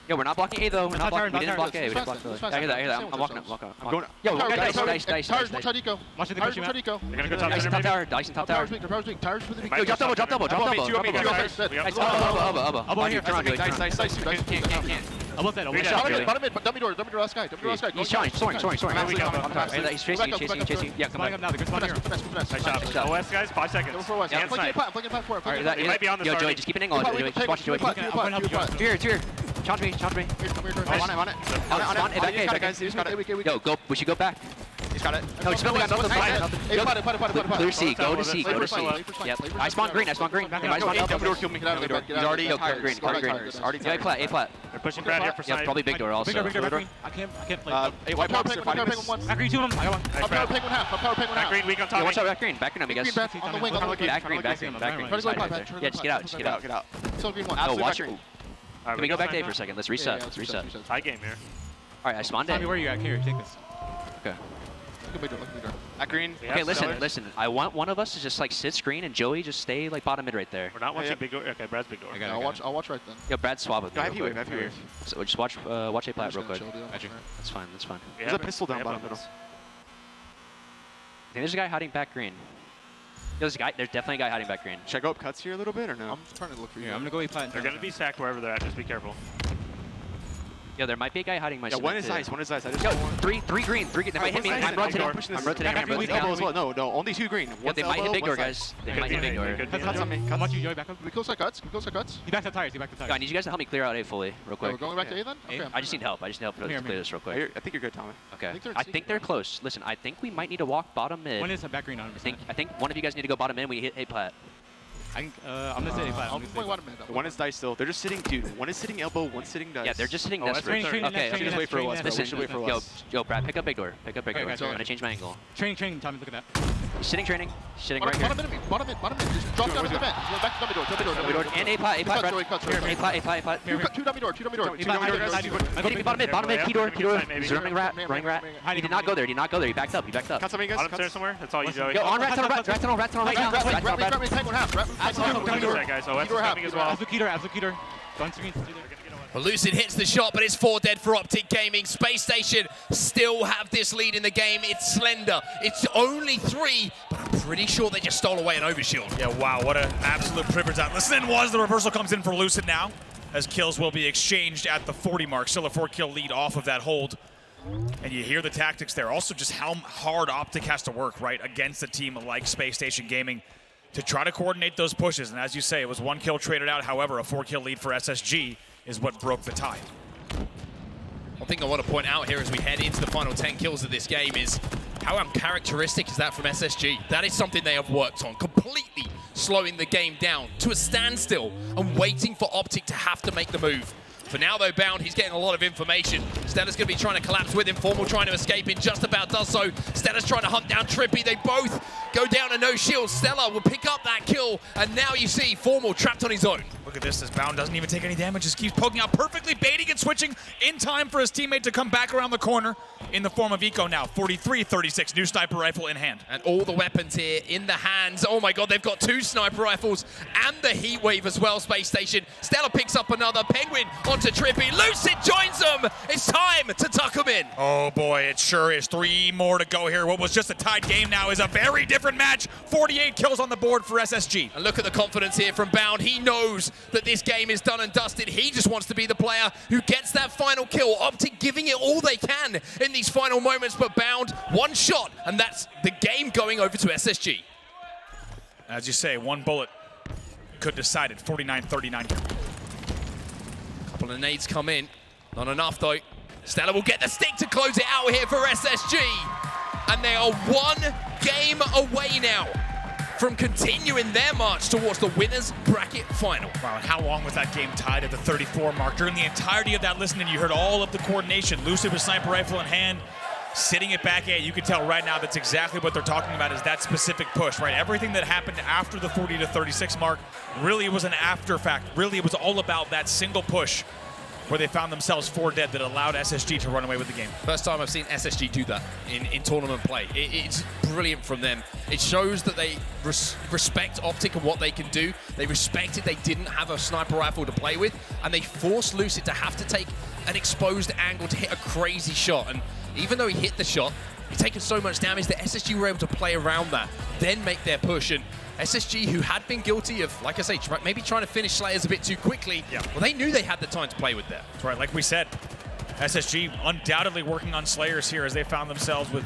Speaker 6: Yo, we're not blocking A though. We're not blocking. We didn't block A. We didn't block A. I hear that. I hear that. I'm walking up. Walking up.
Speaker 9: I'm going.
Speaker 6: Yo, dice.
Speaker 8: Tires, Eco. Watch the push you, man. Eco.
Speaker 7: They're gonna go top
Speaker 6: Dice
Speaker 7: center,
Speaker 6: top
Speaker 7: maybe?
Speaker 6: tower. Dice top tower.
Speaker 8: Tires with the
Speaker 7: Might
Speaker 6: Yo,
Speaker 7: be
Speaker 6: drop double. Drop double. Drop double.
Speaker 7: Two on me,
Speaker 6: Drop double.
Speaker 7: guys. We have
Speaker 6: Nice. Elbow.
Speaker 8: Elbow here.
Speaker 6: Turn on, Joey.
Speaker 9: Dice.
Speaker 6: Can't.
Speaker 8: Above that.
Speaker 7: Three down.
Speaker 8: Bottom mid, dummy door, last guy.
Speaker 6: He's soaring. He's chasing you. Yeah, come back.
Speaker 8: Now, the good spot here.
Speaker 7: Nice shot. OS, guys, 5 seconds. And snipe.
Speaker 8: I'm playing pat 4.
Speaker 6: Alright,
Speaker 7: He might be on the
Speaker 6: Yo, Joey,
Speaker 7: starting.
Speaker 6: just keep an angle on it. Joey, just watch it, Joey. Here. Charge me.
Speaker 9: I'm on it.
Speaker 6: On it. Back A, back
Speaker 9: guys. He's got it.
Speaker 6: A. Yo, go. We should go back.
Speaker 9: He's got it.
Speaker 6: No, just nothing. Clear C. Go to C. Yep. I spawn green. I spawn
Speaker 9: Dumbledore killed me. He's already
Speaker 6: Yo,
Speaker 9: tires.
Speaker 6: green.
Speaker 9: Already
Speaker 6: Yeah, A plat.
Speaker 7: They're pushing Brad here for
Speaker 6: Yeah,
Speaker 7: snipe.
Speaker 6: probably big door also.
Speaker 8: I can't play.
Speaker 9: Hey, white box. They're fighting this.
Speaker 8: Back green, 2 of them. I got one.
Speaker 7: Nice, Brad. Back green, weak on top.
Speaker 6: Yo, watch out, back green. Back green, I guess.
Speaker 8: On the wing.
Speaker 6: Back green.
Speaker 8: Try to go
Speaker 6: Side
Speaker 8: pipe,
Speaker 6: right
Speaker 8: try to
Speaker 6: there.
Speaker 8: go
Speaker 6: Yeah, just get out.
Speaker 9: Get out. Get out.
Speaker 8: Still green one.
Speaker 6: Yo,
Speaker 9: Absolutely
Speaker 6: watch
Speaker 9: back
Speaker 6: it.
Speaker 9: green.
Speaker 6: Can we go back to A for a second? Let's reset.
Speaker 7: Tie game here.
Speaker 6: Alright, I spawned
Speaker 8: Tommy,
Speaker 6: A.
Speaker 8: where are you at? Here, take this.
Speaker 6: Okay.
Speaker 9: Back green.
Speaker 7: We
Speaker 6: Okay,
Speaker 7: have
Speaker 6: listen.
Speaker 7: Stellar.
Speaker 6: I want one of us to just like sit screen and Joey just stay like bottom mid right there.
Speaker 7: We're not watching big door. Okay, Brad's big door.
Speaker 8: I'll watch right then.
Speaker 6: Yo, Brad, swap with me.
Speaker 9: I have
Speaker 6: real
Speaker 9: heat wave.
Speaker 6: quick. So just watch A plat real quick. That's fine.
Speaker 7: We
Speaker 9: There's
Speaker 7: have
Speaker 9: a pistol down
Speaker 7: we have
Speaker 9: bottom
Speaker 7: weapons.
Speaker 9: middle.
Speaker 6: I think there's a guy hiding back green. Yo, there's definitely a guy hiding back green.
Speaker 9: Should I go up cuts here a little bit or no?
Speaker 8: I'm trying to look for you.
Speaker 10: I'm gonna go A plat.
Speaker 7: They're gonna be sacked wherever they're at. Just be careful.
Speaker 6: Yo, there might be a guy hiding my
Speaker 9: Yeah,
Speaker 6: cement
Speaker 9: one is
Speaker 6: too.
Speaker 9: nice. One is nice. I just
Speaker 6: Yo,
Speaker 9: got one.
Speaker 6: three green. If I hit me,
Speaker 9: Nice.
Speaker 6: I'm rotating.
Speaker 9: Pushing this.
Speaker 6: I'm rotating. I'm
Speaker 9: Elbow
Speaker 6: rotating.
Speaker 9: as well. No, only 2 green.
Speaker 6: Yeah, they might hit big door,
Speaker 9: one
Speaker 6: guys. They
Speaker 7: Could
Speaker 6: might
Speaker 7: be
Speaker 6: hit big
Speaker 7: me,
Speaker 6: door.
Speaker 7: could be
Speaker 8: Cuts on me.
Speaker 9: Cuts.
Speaker 8: How much you, Joey? Back up. We close our cuts. He backed up tires.
Speaker 6: Yo, I need you guys to help me clear out A fully, real
Speaker 8: We're
Speaker 6: quick.
Speaker 8: going back to A then? Okay.
Speaker 6: I just need help. to
Speaker 8: Here,
Speaker 6: clear this real quick.
Speaker 9: I think you're good, Tommy.
Speaker 6: Okay.
Speaker 8: they're
Speaker 6: I think they're close. Listen, I think we might need to walk bottom mid.
Speaker 8: One is a back green 100%.
Speaker 6: I think one of you guys need to go bottom mid. We hit A plat.
Speaker 8: I'm gonna say A plat.
Speaker 2: I'm going one mid.
Speaker 9: One is dice still. They're just sitting, dude. One is sitting elbow, one's sitting dice.
Speaker 6: Yeah, they're just sitting
Speaker 7: Oh, that's
Speaker 6: desperate.
Speaker 7: training,
Speaker 6: Okay,
Speaker 8: training,
Speaker 6: okay.
Speaker 9: wait for us, bro.
Speaker 6: Listen,
Speaker 9: We should wait for
Speaker 6: yo,
Speaker 9: us.
Speaker 6: Brad, pick up big door. Pick up big door.
Speaker 8: Okay,
Speaker 6: I'm
Speaker 8: okay.
Speaker 6: gonna change my angle.
Speaker 8: Training, Tommy, look at that.
Speaker 6: He's sitting training. He's sitting right here.
Speaker 8: Bottom mid. Just drop down to the vent. Go back to dummy door.
Speaker 6: And A plat, Brad.
Speaker 8: Cuts.
Speaker 6: A plat.
Speaker 8: Two dummy door.
Speaker 6: Bottom mid, P door.
Speaker 7: Maybe.
Speaker 6: He's running rat. He did not go there. He backed up.
Speaker 9: Cuts something, guys.
Speaker 7: Bottom stairs somewhere. That's all you, Joey.
Speaker 6: Yo, on rat tunnel right now.
Speaker 7: Guys, OS is coming as well.
Speaker 8: Absolute Keter. Gun screen.
Speaker 4: Well, Lucid hits the shot, but it's 4 dead for Optic Gaming. Space Station still have this lead in the game. It's slender. It's only 3, but I'm pretty sure they just stole away an overshield.
Speaker 5: Yeah, wow, what an absolute privilege that listen was. The reversal comes in for Lucid now, as kills will be exchanged at the 40 mark. Still a 4-kill lead off of that hold. And you hear the tactics there. Also just how hard Optic has to work, right, against a team like Space Station Gaming to try to coordinate those pushes. And as you say, it was 1 kill traded out. However, a 4-kill lead for SSG is what broke the tie.
Speaker 4: One thing I want to point out here as we head into the final 10 kills of this game is how uncharacteristic is that from SSG. That is something they have worked on, completely slowing the game down to a standstill and waiting for Optic to have to make the move. For now, though, Bound, he's getting a lot of information. StelluR's going to be trying to collapse with him. Formal trying to escape in, just about does so. StelluR's trying to hunt down TriPPPeY. They both go down to no shield. StelluR will pick up that kill, and now you see Formal trapped on his own.
Speaker 5: Look at this, as Bound doesn't even take any damage, just keeps poking out perfectly, baiting and switching in time for his teammate to come back around the corner in the form of Eco now. 43-36, new sniper rifle in hand.
Speaker 4: And all the weapons here in the hands. Oh my god, they've got 2 sniper rifles and the heat wave as well, Space Station. StelluR picks up another. Pznguin onto TriPPPeY. Lucid joins them. It's time time to tuck him in.
Speaker 5: Oh boy, it sure is. 3 more to go here. What was just a tied game now is a very different match. 48 kills on the board for SSG.
Speaker 4: And look at the confidence here from Bound. He knows that this game is done and dusted. He just wants to be the player who gets that final kill. Optic giving it all they can in these final moments, but Bound, one shot, and that's the game going over to SSG.
Speaker 5: As you say, one bullet could decide it. 49-39 here.
Speaker 4: Couple of nades come in. Not enough, though. StelluR will get the stick to close it out here for SSG. And they are 1 game away now from continuing their march towards the winners bracket final.
Speaker 5: Wow, and how long was that game tied at the 34 mark? During the entirety of that listening, you heard all of the coordination. Lucid with sniper rifle in hand, sitting it back at. You can tell right now that's exactly what they're talking about, is that specific push, right? Everything that happened after the 40 to 36 mark really was an after fact. Really, it was all about that single push where they found themselves 4 dead that allowed SSG to run away with the game.
Speaker 4: First time I've seen SSG do that in tournament play. It's brilliant from them. It shows that they respect Optic and what they can do. They respected they didn't have a sniper rifle to play with, and they forced Lucid to have to take an exposed angle to hit a crazy shot. And even though he hit the shot, he's taken so much damage that SSG were able to play around that, then make their push. And SSG, who had been guilty of, like I say, maybe trying to finish Slayers a bit too quickly, well, they knew they had the time to play with that.
Speaker 5: That's right, like we said, SSG undoubtedly working on Slayers here as they found themselves with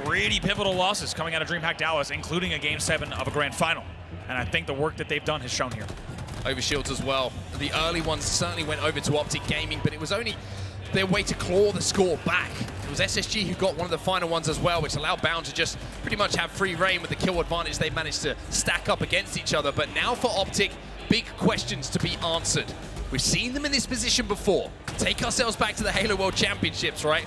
Speaker 5: pretty pivotal losses coming out of DreamHack Dallas, including a Game 7 of a grand final. And I think the work that they've done has shown here.
Speaker 4: Overshields as well. The early ones certainly went over to Optic Gaming, but it was only their way to claw the score back. It was SSG who got one of the final ones as well, which allowed Bound to just pretty much have free reign with the kill advantage they managed to stack up against each other. But now for Optic, big questions to be answered. We've seen them in this position before. Take ourselves back to the Halo World Championships, right?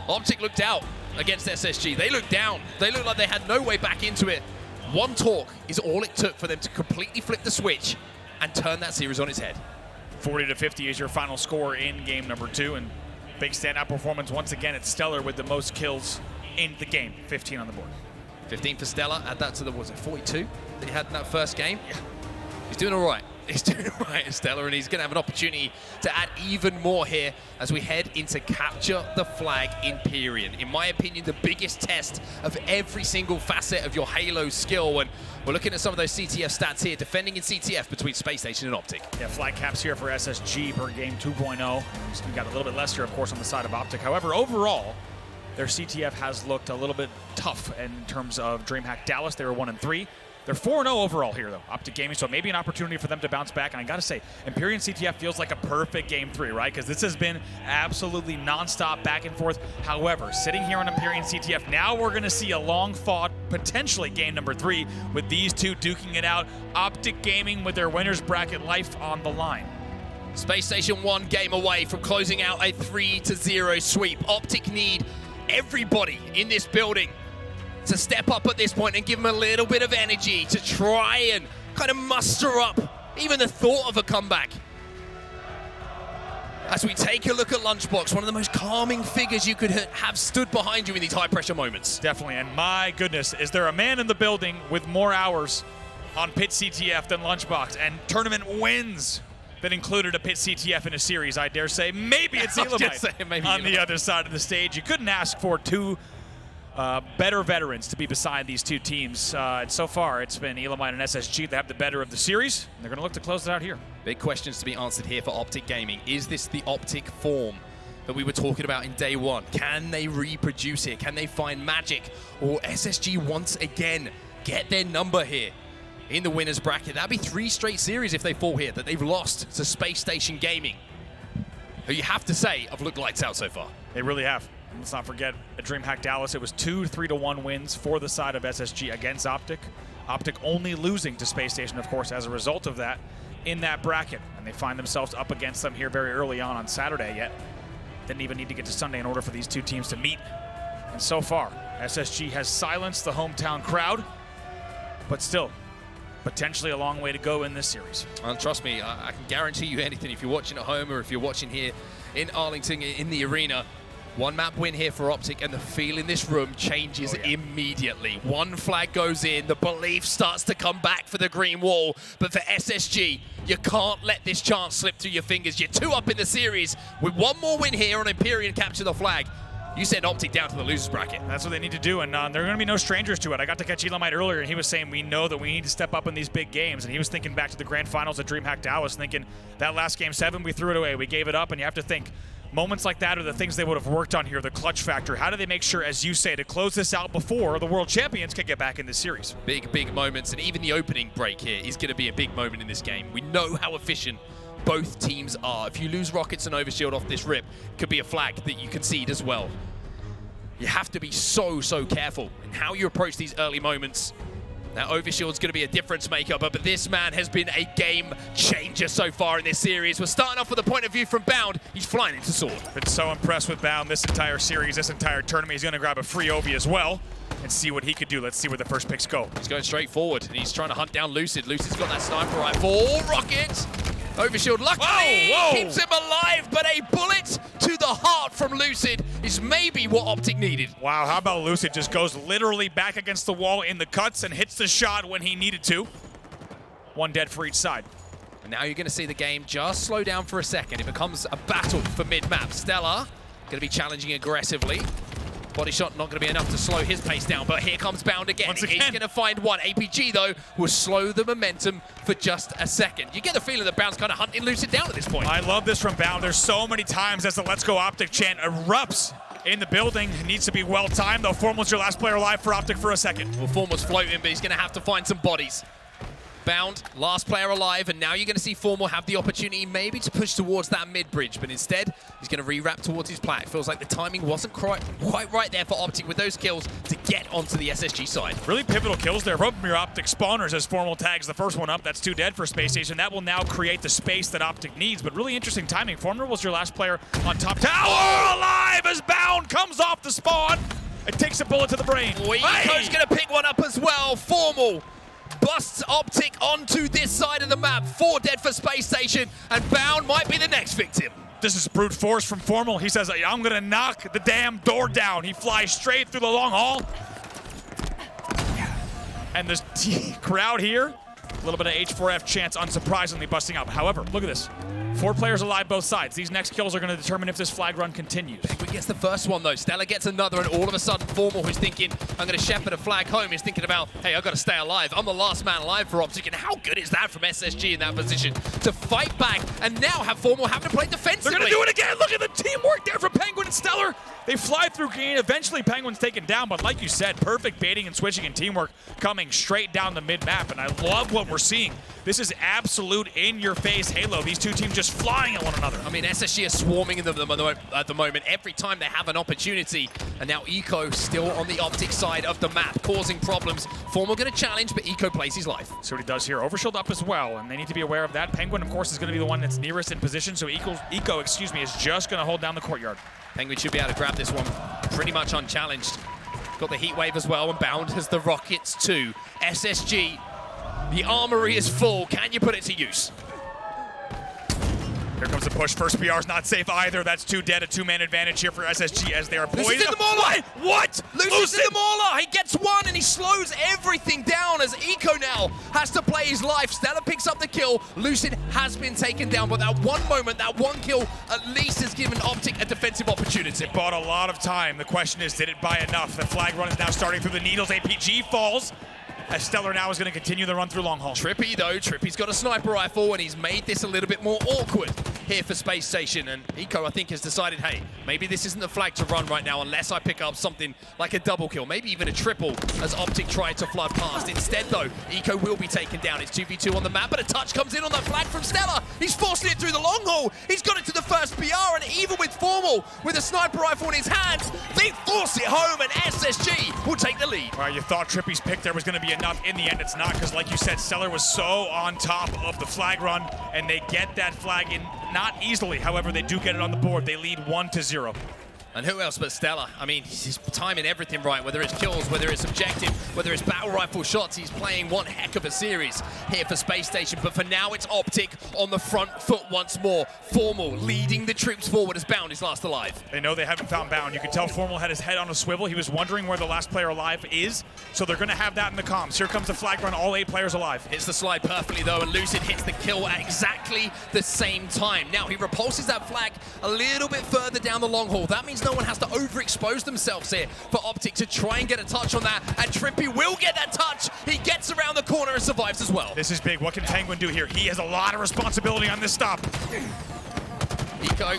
Speaker 4: Optic looked out against SSG. They looked down. They looked like they had no way back into it. One talk is all it took for them to completely flip the switch and turn that series on its head.
Speaker 5: 40 to 50 is your final score in game number 2, and big standout performance once again. It's StelluR with the most kills in the game, 15 on the board.
Speaker 4: 15 for StelluR. Add that to the, was it 42 that he had in that first game? Yeah. He's doing all right. He's doing all right in StelluR, and he's going to have an opportunity to add even more here as we head into Capture the Flag Empyrean. In my opinion, the biggest test of every single facet of your Halo skill. And we're looking at some of those CTF stats here, defending in CTF between Spacestation and Optic.
Speaker 5: Yeah, flag caps here for SSG per game 2.0. We got a little bit less here, of course, on the side of Optic. However, overall, their CTF has looked a little bit tough in terms of DreamHack Dallas. They were 1-3. They're 4-0 overall here, though, Optic Gaming, so maybe an opportunity for them to bounce back. And I got to say, Empyrean CTF feels like a perfect Game 3, right? Because this has been absolutely nonstop back and forth. However, sitting here on Empyrean CTF, now we're going to see a long-fought, potentially Game number 3, with these two duking it out. Optic Gaming with their winner's bracket life on the line.
Speaker 4: Spacestation 1 game away from closing out a 3-0 sweep. Optic need everybody in this building to step up at this point and give them a little bit of energy to try and kind of muster up even the thought of a comeback. As we take a look at Lunchbox, one of the most calming figures you could have stood behind you in these high-pressure moments.
Speaker 5: Definitely, and my goodness, is there a man in the building with more hours on Pit CTF than Lunchbox, and tournament wins that included a Pit CTF in a series, I dare say. Maybe it's Elamite on the other side of the stage. You couldn't ask for two better veterans to be beside these two teams. And so far, it's been Elamite and SSG that have the better of the series. And they're going to look to close it out here.
Speaker 4: Big questions to be answered here for Optic Gaming. Is this the Optic form that we were talking about in day 1? Can they reproduce it? Can they find magic? Or SSG once again get their number here in the winner's bracket? That'd be 3 straight series if they fall here that they've lost to Space Station Gaming, who you have to say have looked lights out so far.
Speaker 5: They really have. Let's not forget, at DreamHack Dallas, it was 2 3-1 wins for the side of SSG against Optic. Optic only losing to Space Station, of course, as a result of that in that bracket. And they find themselves up against them here very early on Saturday yet. Didn't even need to get to Sunday in order for these two teams to meet. And so far, SSG has silenced the hometown crowd, but still, potentially a long way to go in this series.
Speaker 4: And trust me, I can guarantee you anything if you're watching at home or if you're watching here in Arlington in the arena. One map win here for Optic, and the feel in this room changes immediately. One flag goes in, the belief starts to come back for the green wall. But for SSG, you can't let this chance slip through your fingers. You're 2 up in the series. With one more win here on Empyrean capture the flag, you send Optic down to the losers bracket.
Speaker 5: That's what they need to do, and there are going to be no strangers to it. I got to catch Elamite earlier, and he was saying we know that we need to step up in these big games, and he was thinking back to the grand finals at DreamHack Dallas, thinking that last game 7, we threw it away, we gave it up, and you have to think, moments like that are the things they would have worked on here, the clutch factor. How do they make sure, as you say, to close this out before the world champions can get back in this series?
Speaker 4: Big moments, and even the opening break here is going to be a big moment in this game. We know how efficient both teams are. If you lose Rockets and Overshield off this rip, it could be a flag that you concede as well. You have to be so careful in how you approach these early moments. Now, Overshield's going to be a difference maker, but this man has been a game changer so far in this series. We're starting off with a point of view from Bound. He's flying into Sword.
Speaker 5: Been so impressed with Bound this entire series, this entire tournament. He's going to grab a free Ovi as well and see what he could do. Let's see where the first picks go.
Speaker 4: He's going straight forward, and he's trying to hunt down Lucid. Lucid's got that sniper rifle. Rocket! Overshield luckily keeps him alive, but a bullet to the heart from Lucid is maybe what Optic needed.
Speaker 5: Wow, how about Lucid just goes literally back against the wall in the cuts and hits the shot when he needed to. 1 dead for each side.
Speaker 4: And now you're going to see the game just slow down for a second. It becomes a battle for mid-map. StelluR going to be challenging aggressively. Body shot not going to be enough to slow his pace down, but here comes Bound again.
Speaker 5: Once again.
Speaker 4: He's going to find one. APG, though, will slow the momentum for just a second. You get the feeling that Bound's kind of hunting Lucid down at this point.
Speaker 5: I love this from Bound. There's so many times as the Let's Go Optic chant erupts in the building. It needs to be well timed, though. Formal's your last player alive for Optic for a second.
Speaker 4: Well, Formal's floating, but he's going to have to find some bodies. Bound, last player alive, and now you're going to see Formal have the opportunity maybe to push towards that mid-bridge, but instead, he's going to re-wrap towards his plat. It feels like the timing wasn't quite right there for Optic with those kills to get onto the SSG side.
Speaker 5: Really pivotal kills there from your Optic spawners as Formal tags the first one up. That's 2 dead for Spacestation. That will now create the space that Optic needs, but really interesting timing. Formal was your last player on top tower, alive as Bound comes off the spawn. It takes a bullet to the brain.
Speaker 4: Eco's going to pick one up as well. Formal busts Optic onto this side of the map. 4 dead for Spacestation, and Bound might be the next victim.
Speaker 5: This is brute force from Formal. He says, I'm going to knock the damn door down. He flies straight through the long hall. And this crowd here, a little bit of H4F chance, unsurprisingly busting up. However, look at this. 4 players alive both sides. These next kills are going to determine if this flag run continues.
Speaker 4: Pznguin gets the first one, though. StelluR gets another, and all of a sudden, Formal, who's thinking, I'm going to shepherd a flag home, is thinking about, hey, I've got to stay alive. I'm the last man alive for Optic, and how good is that from SSG in that position to fight back and now have Formal having to play defensively?
Speaker 5: They're going to do it again. Look at the teamwork there from Pznguin and StelluR. They fly through green. Eventually, Pznguin's taken down, but like you said, perfect baiting and switching and teamwork coming straight down the mid-map, and I love what we're seeing. This is absolute in-your-face Halo. These two teams just flying at one another.
Speaker 4: I mean, SSG are swarming them at the moment every time they have an opportunity, and now Eco still on the Optic side of the map, causing problems. Formal going to challenge, but Eco plays his life.
Speaker 5: See what he does here. Overshield up as well, and they need to be aware of that. Pznguin, of course, is going to be the one that's nearest in position, so Eco, is just going to hold down the courtyard.
Speaker 4: Pznguin should be able to grab this one pretty much unchallenged. Got the heat wave as well, and Bound has the rockets too. SSG, the armory is full. Can you put it to use?
Speaker 5: Here comes the push. First PR's not safe either. That's 2 dead, a 2-man advantage here for SSG as they are poised.
Speaker 4: Lucid's in the mauler!
Speaker 5: What?
Speaker 4: Lucid's in the mauler! He gets one and he slows everything down as Eco now has to play his life. StelluR picks up the kill. Lucid has been taken down, but that one moment, that one kill, at least has given Optic a defensive opportunity.
Speaker 5: It bought a lot of time. The question is, did it buy enough? The flag run is now starting through the needles. APG falls, as StelluR now is going to continue the run through long haul.
Speaker 4: TriPPPeY, though, TriPPPeY's got a sniper rifle, and he's made this a little bit more awkward here for Spacestation. And Eco, I think, has decided, hey, maybe this isn't the flag to run right now unless I pick up something like a double kill, maybe even a triple, as Optic tried to flood past. Instead, though, Eco will be taken down. It's 2v2 on the map, but a touch comes in on that flag from StelluR. He's forcing it through the long haul. He's got it to the first PR, and even with Formal, with a sniper rifle in his hands, they force it home, and SSG will take the lead.
Speaker 5: Well, you thought TriPPPeY's pick there was going to be enough. In the end, it's not, because like you said, StelluR was so on top of the flag run, and they get that flag in not easily. However, they do get it on the board. They lead 1-0.
Speaker 4: And who else but StelluR? I mean, he's timing everything right, whether it's kills, whether it's objective, whether it's battle rifle shots. He's playing one heck of a series here for Spacestation. But for now, it's Optic on the front foot once more. Formal leading the troops forward as Bound is last alive.
Speaker 5: They know they haven't found Bound. You can tell Formal had his head on a swivel. He was wondering where the last player alive is, so they're going to have that in the comms. Here comes the flag run, all 8 players alive.
Speaker 4: Hits the slide perfectly, though, and Lucid hits the kill at exactly the same time. Now, he repulses that flag a little bit further down the long haul. That means no one has to overexpose themselves here for Optic to try and get a touch on that, and TriPPPeY will get that touch. He gets around the corner and survives as well.
Speaker 5: This is big. What can Pznguin do here? He has a lot of responsibility on this stop.
Speaker 4: Eco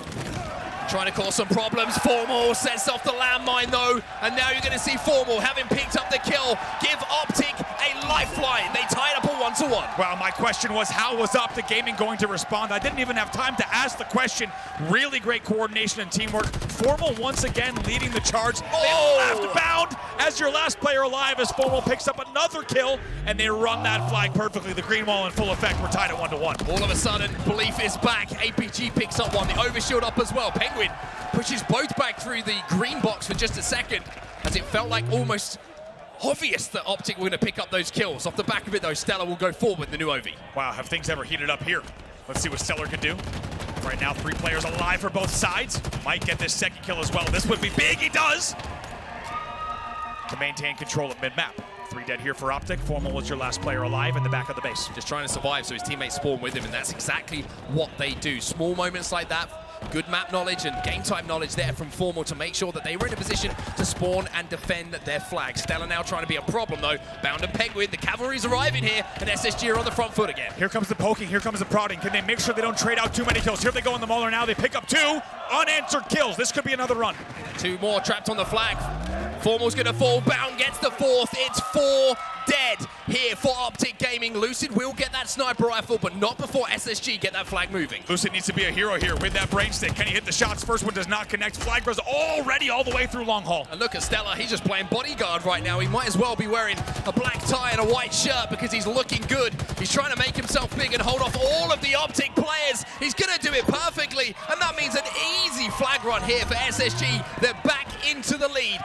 Speaker 4: trying to cause some problems. Formal sets off the landmine though, and now you're going to see Formal, having picked up the kill, give Optic a lifeline. They tied up a 1-1.
Speaker 5: Well, my question was, how was Optic Gaming going to respond? I didn't even have time to ask the question. Really great coordination and teamwork. Formal once again leading the charge. They left Bound as your last player alive as Formal picks up another kill, and they run that flag perfectly. The green wall in full effect. We're tied at 1-1.
Speaker 4: All of a sudden, belief is back. APG picks up one. The overshield up as well. Pznguin pushes both back through the green box for just a second, as it felt like almost obvious that Optic were going to pick up those kills. Off the back of it, though, StelluR will go forward with the new OV.
Speaker 5: Wow, have things ever heated up here? Let's see what StelluR can do. Right now, 3 players alive for both sides. Might get this second kill as well. This would be big. He does! To maintain control of mid-map. 3 dead here for Optic. Formal was your last player alive in the back of the base.
Speaker 4: Just trying to survive so his teammates spawn with him, and that's exactly what they do. Small moments like that, good map knowledge and game type knowledge there from Formal to make sure that they were in a position to spawn and defend their flag. StelluR now trying to be a problem though. Bound and Pznguin, the cavalry's arriving here, and SSG are on the front foot again.
Speaker 5: Here comes the poking, here comes the prodding. Can they make sure they don't trade out too many kills? Here they go in the Mauler now. They pick up 2 unanswered kills. This could be another run.
Speaker 4: 2 more trapped on the flag. Formal's gonna fall. Bound gets the 4th. It's 4 dead here for Optic Gaming. Lucid will get that sniper rifle, but not before SSG get that flag moving.
Speaker 5: Lucid needs to be a hero here with that brain stick. Can he hit the shots? First one does not connect. Flag goes already all the way through long haul.
Speaker 4: And look at StelluR. He's just playing bodyguard right now. He might as well be wearing a black tie and a white shirt because he's looking good. He's trying to make himself big and hold off all of the Optic players. He's gonna do it perfectly, and that means an easy flag run here for SSG. They're back into the lead.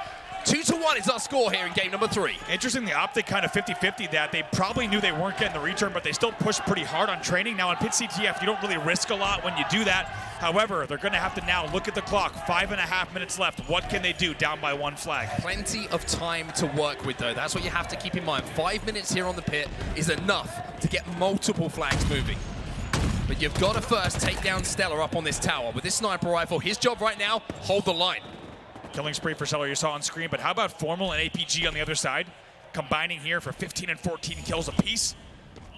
Speaker 4: 2-1 is our score here in game number 3.
Speaker 5: Interesting, the Optic kind of 50-50 that they probably knew they weren't getting the return, but they still pushed pretty hard on training. Now in Pit CTF, you don't really risk a lot when you do that. However, they're going to have to now look at the clock. 5.5 minutes left. What can they do down by 1 flag?
Speaker 4: Plenty of time to work with, though. That's what you have to keep in mind. 5 minutes here on the pit is enough to get multiple flags moving. But you've got to first take down StelluR up on this tower. With this sniper rifle, his job right now, hold the line.
Speaker 5: Killing spree for StelluR you saw on screen, but how about Formal and APG on the other side? Combining here for 15 and 14 kills apiece.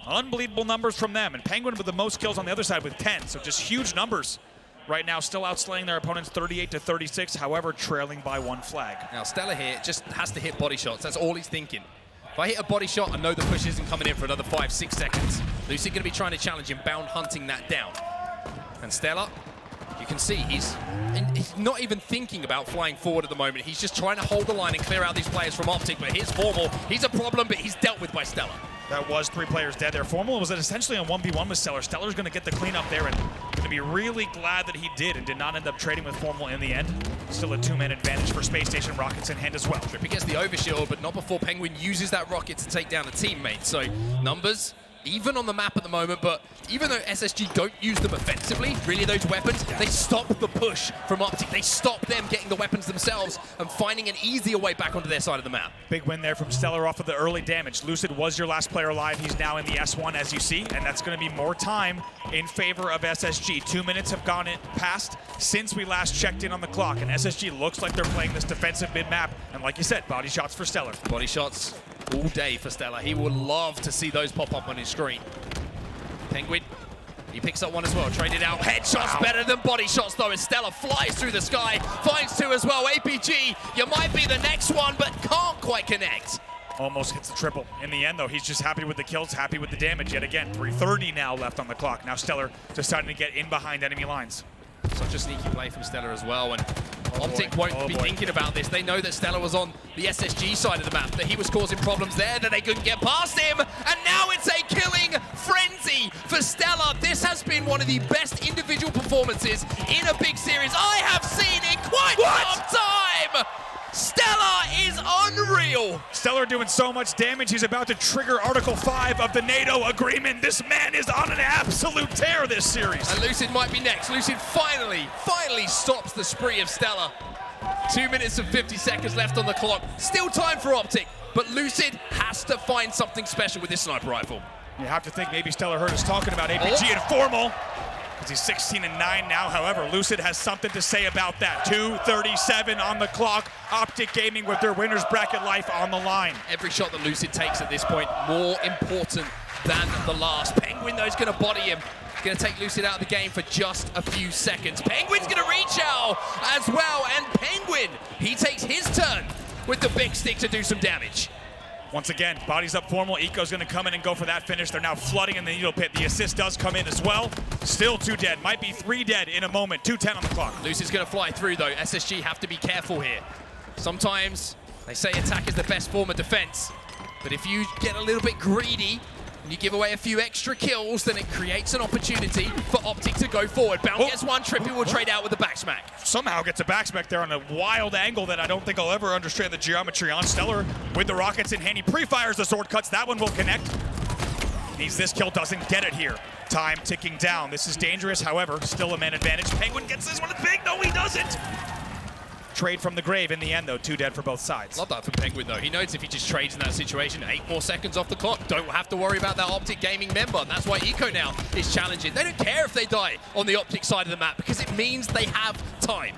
Speaker 5: Unbelievable numbers from them, and Pznguin with the most kills on the other side with 10, so just huge numbers. Right now, still outslaying their opponents 38-36, however, trailing by 1 flag.
Speaker 4: Now, StelluR here just has to hit body shots. That's all he's thinking. If I hit a body shot, I know the push isn't coming in for another 5-6 seconds. Lucid going to be trying to challenge him, Bound hunting that down. And StelluR, you can see he's not even thinking about flying forward at the moment. He's just trying to hold the line and clear out these players from Optic, but here's Formal. He's a problem, but he's dealt with by StelluR.
Speaker 5: That was 3 players dead there. Formal was essentially on 1v1 with StelluR. StelluR's going to get the cleanup there and going to be really glad that he did not end up trading with Formal in the end. Still a 2-man advantage for Spacestation. Rockets in hand as well.
Speaker 4: TriPPPeY gets the overshield, but not before Pznguin uses that rocket to take down a teammate. So numbers even on the map at the moment, but even though SSG don't use them offensively, really those weapons, they stop the push from Optic. They stop them getting the weapons themselves and finding an easier way back onto their side of the map.
Speaker 5: Big win there from StelluR off of the early damage. Lucid was your last player alive. He's now in the S1 as you see, and that's going to be more time in favor of SSG. 2 minutes have gone past since we last checked in on the clock, and SSG looks like they're playing this defensive mid-map, and like you said, body shots for StelluR.
Speaker 4: Body shots all day for StelluR. He would love to see those pop up on his screen. Pznguin, he picks up 1 as well. Traded out. Headshots better than body shots though as StelluR flies through the sky. Finds 2 as well. APG, you might be the next one, but can't quite connect.
Speaker 5: Almost hits the triple. In the end though, he's just happy with the kills, happy with the damage yet again. 3:30 now left on the clock. Now StelluR deciding to get in behind enemy lines.
Speaker 4: Such a sneaky play from StelluR as well, and Optic won't be thinking about this. They know that StelluR was on the SSG side of the map, that he was causing problems there, that they couldn't get past him, and now it's a killing frenzy for StelluR. This has been one of the best individual performances in a big series I have seen in quite some
Speaker 5: StelluR doing so much damage, he's about to trigger Article 5 of the NATO agreement. This man is on an absolute tear this series.
Speaker 4: And Lucid might be next. Lucid finally stops the spree of StelluR. 2 minutes and 50 seconds left on the clock. Still time for Optic, but Lucid has to find something special with this sniper rifle.
Speaker 5: You have to think maybe StelluR heard us talking about APG and Formal, because he's 16-9 now. However, Lucid has something to say about that. 2:37 on the clock. Optic Gaming with their winner's bracket life on the line.
Speaker 4: Every shot that Lucid takes at this point, more important than the last. Pznguin, though, is going to body him. He's going to take Lucid out of the game for just a few seconds. Pznguin's going to reach out as well, and Pznguin, he takes his turn with the big stick to do some damage.
Speaker 5: Once again, bodies up Formal. Eco's going to come in and go for that finish. They're now flooding in the needle pit. The assist does come in as well. Still 2 dead. Might be 3 dead in a moment. 2:10 on the clock.
Speaker 4: Lucid's going to fly through, though. SSG have to be careful here. Sometimes they say attack is the best form of defense, but if you get a little bit greedy and you give away a few extra kills, then it creates an opportunity for Optic to go forward. Bound gets one. TriPPPeY will trade out with the back smack.
Speaker 5: Somehow gets a back smack there on a wild angle that I don't think I'll ever understand the geometry on. StelluR with the rockets in hand. He pre-fires the sword cuts. That one will connect. Needs this kill, doesn't get it here. Time ticking down. This is dangerous, however, still a man advantage. Pznguin gets this one. It's big. No, he doesn't. Trade from the grave in the end, though. 2 dead for both sides.
Speaker 4: Love that for Pznguin, though. He knows if he just trades in that situation, 8 more seconds off the clock. Don't have to worry about that Optic Gaming member. And that's why Eco now is challenging. They don't care if they die on the Optic side of the map because it means they have time.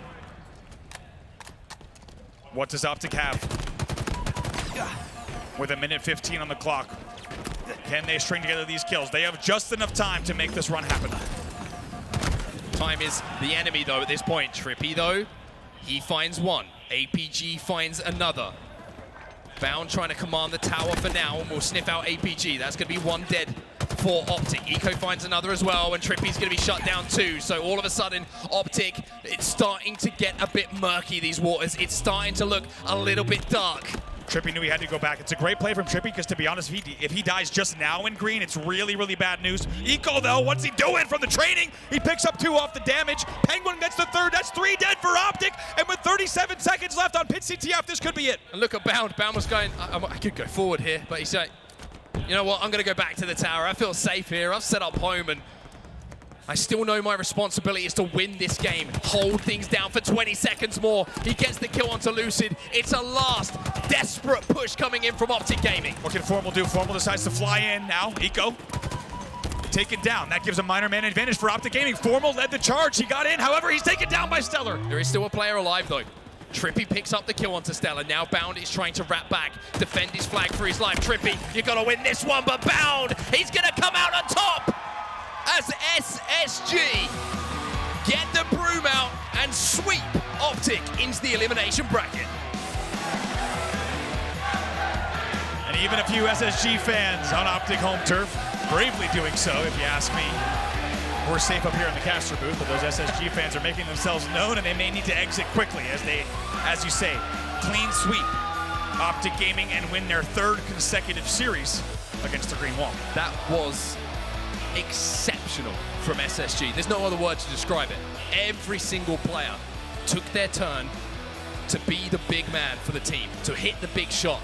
Speaker 5: What does Optic have? With 1:15 on the clock. Can they string together these kills? They have just enough time to make this run happen.
Speaker 4: Time is the enemy, though, at this point. TriPPPeY, though, he finds one. APG finds another. Bound trying to command the tower for now, and we'll sniff out APG. That's going to be 1 dead for Optic. Eco finds another as well, and TriPPPeY's going to be shut down too. So all of a sudden, Optic, it's starting to get a bit murky, these waters. It's starting to look a little bit dark.
Speaker 5: TriPPPeY knew he had to go back. It's a great play from TriPPPeY because, to be honest, if he dies just now in green, it's really, really bad news. Eco, though, what's he doing from the trading? He picks up 2 off the damage. Pznguin gets the 3rd. That's 3 dead for Optic. And with 37 seconds left on Pit CTF, this could be it.
Speaker 4: And look at Bound. Bound was going, I could go forward here, but he's like, you know what, I'm going to go back to the tower. I feel safe here. I've set up home, and I still know my responsibility is to win this game. Hold things down for 20 seconds more. He gets the kill onto Lucid. It's a last desperate push coming in from Optic Gaming.
Speaker 5: What can Formal do? Formal decides to fly in now. Eco taken down. That gives a minor man advantage for Optic Gaming. Formal led the charge. He got in. However, he's taken down by StelluR.
Speaker 4: There is still a player alive, though. TriPPPeY picks up the kill onto StelluR. Now Bound is trying to wrap back, defend his flag for his life. TriPPPeY, you got to win this one, but Bound, he's going to come out on top as SSG get the broom out and sweep Optic into the elimination bracket.
Speaker 5: And even a few SSG fans on Optic home turf, bravely doing so, if you ask me. We're safe up here in the caster booth, but those SSG fans are making themselves known, and they may need to exit quickly as they, as you say, clean sweep Optic Gaming and win their 3rd consecutive series against the Green Wall.
Speaker 4: That was exceptional from SSG. There's no other word to describe it. Every single player took their turn to be the big man for the team, to hit the big shot,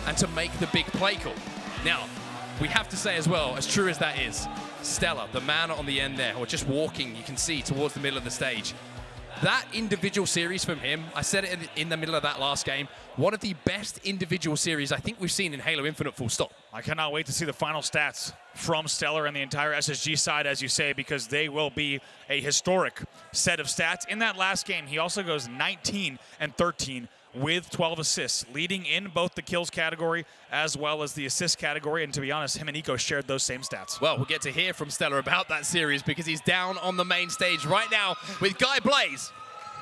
Speaker 4: and to make the big play call. Now, we have to say as well, as true as that is, StelluR, the man on the end there, or just walking, you can see, towards the middle of the stage. That individual series from him, I said it in the middle of that last game, one of the best individual series I think we've seen in Halo Infinite, full stop.
Speaker 5: I cannot wait to see the final stats from StelluR and the entire SSG side, as you say, because they will be a historic set of stats. In that last game, he also goes 19 and 13 with 12 assists, leading in both the kills category as well as the assist category. And to be honest, him and Eco shared those same stats.
Speaker 4: Well, we'll get to hear from StelluR about that series because he's down on the main stage right now with Guy Blaze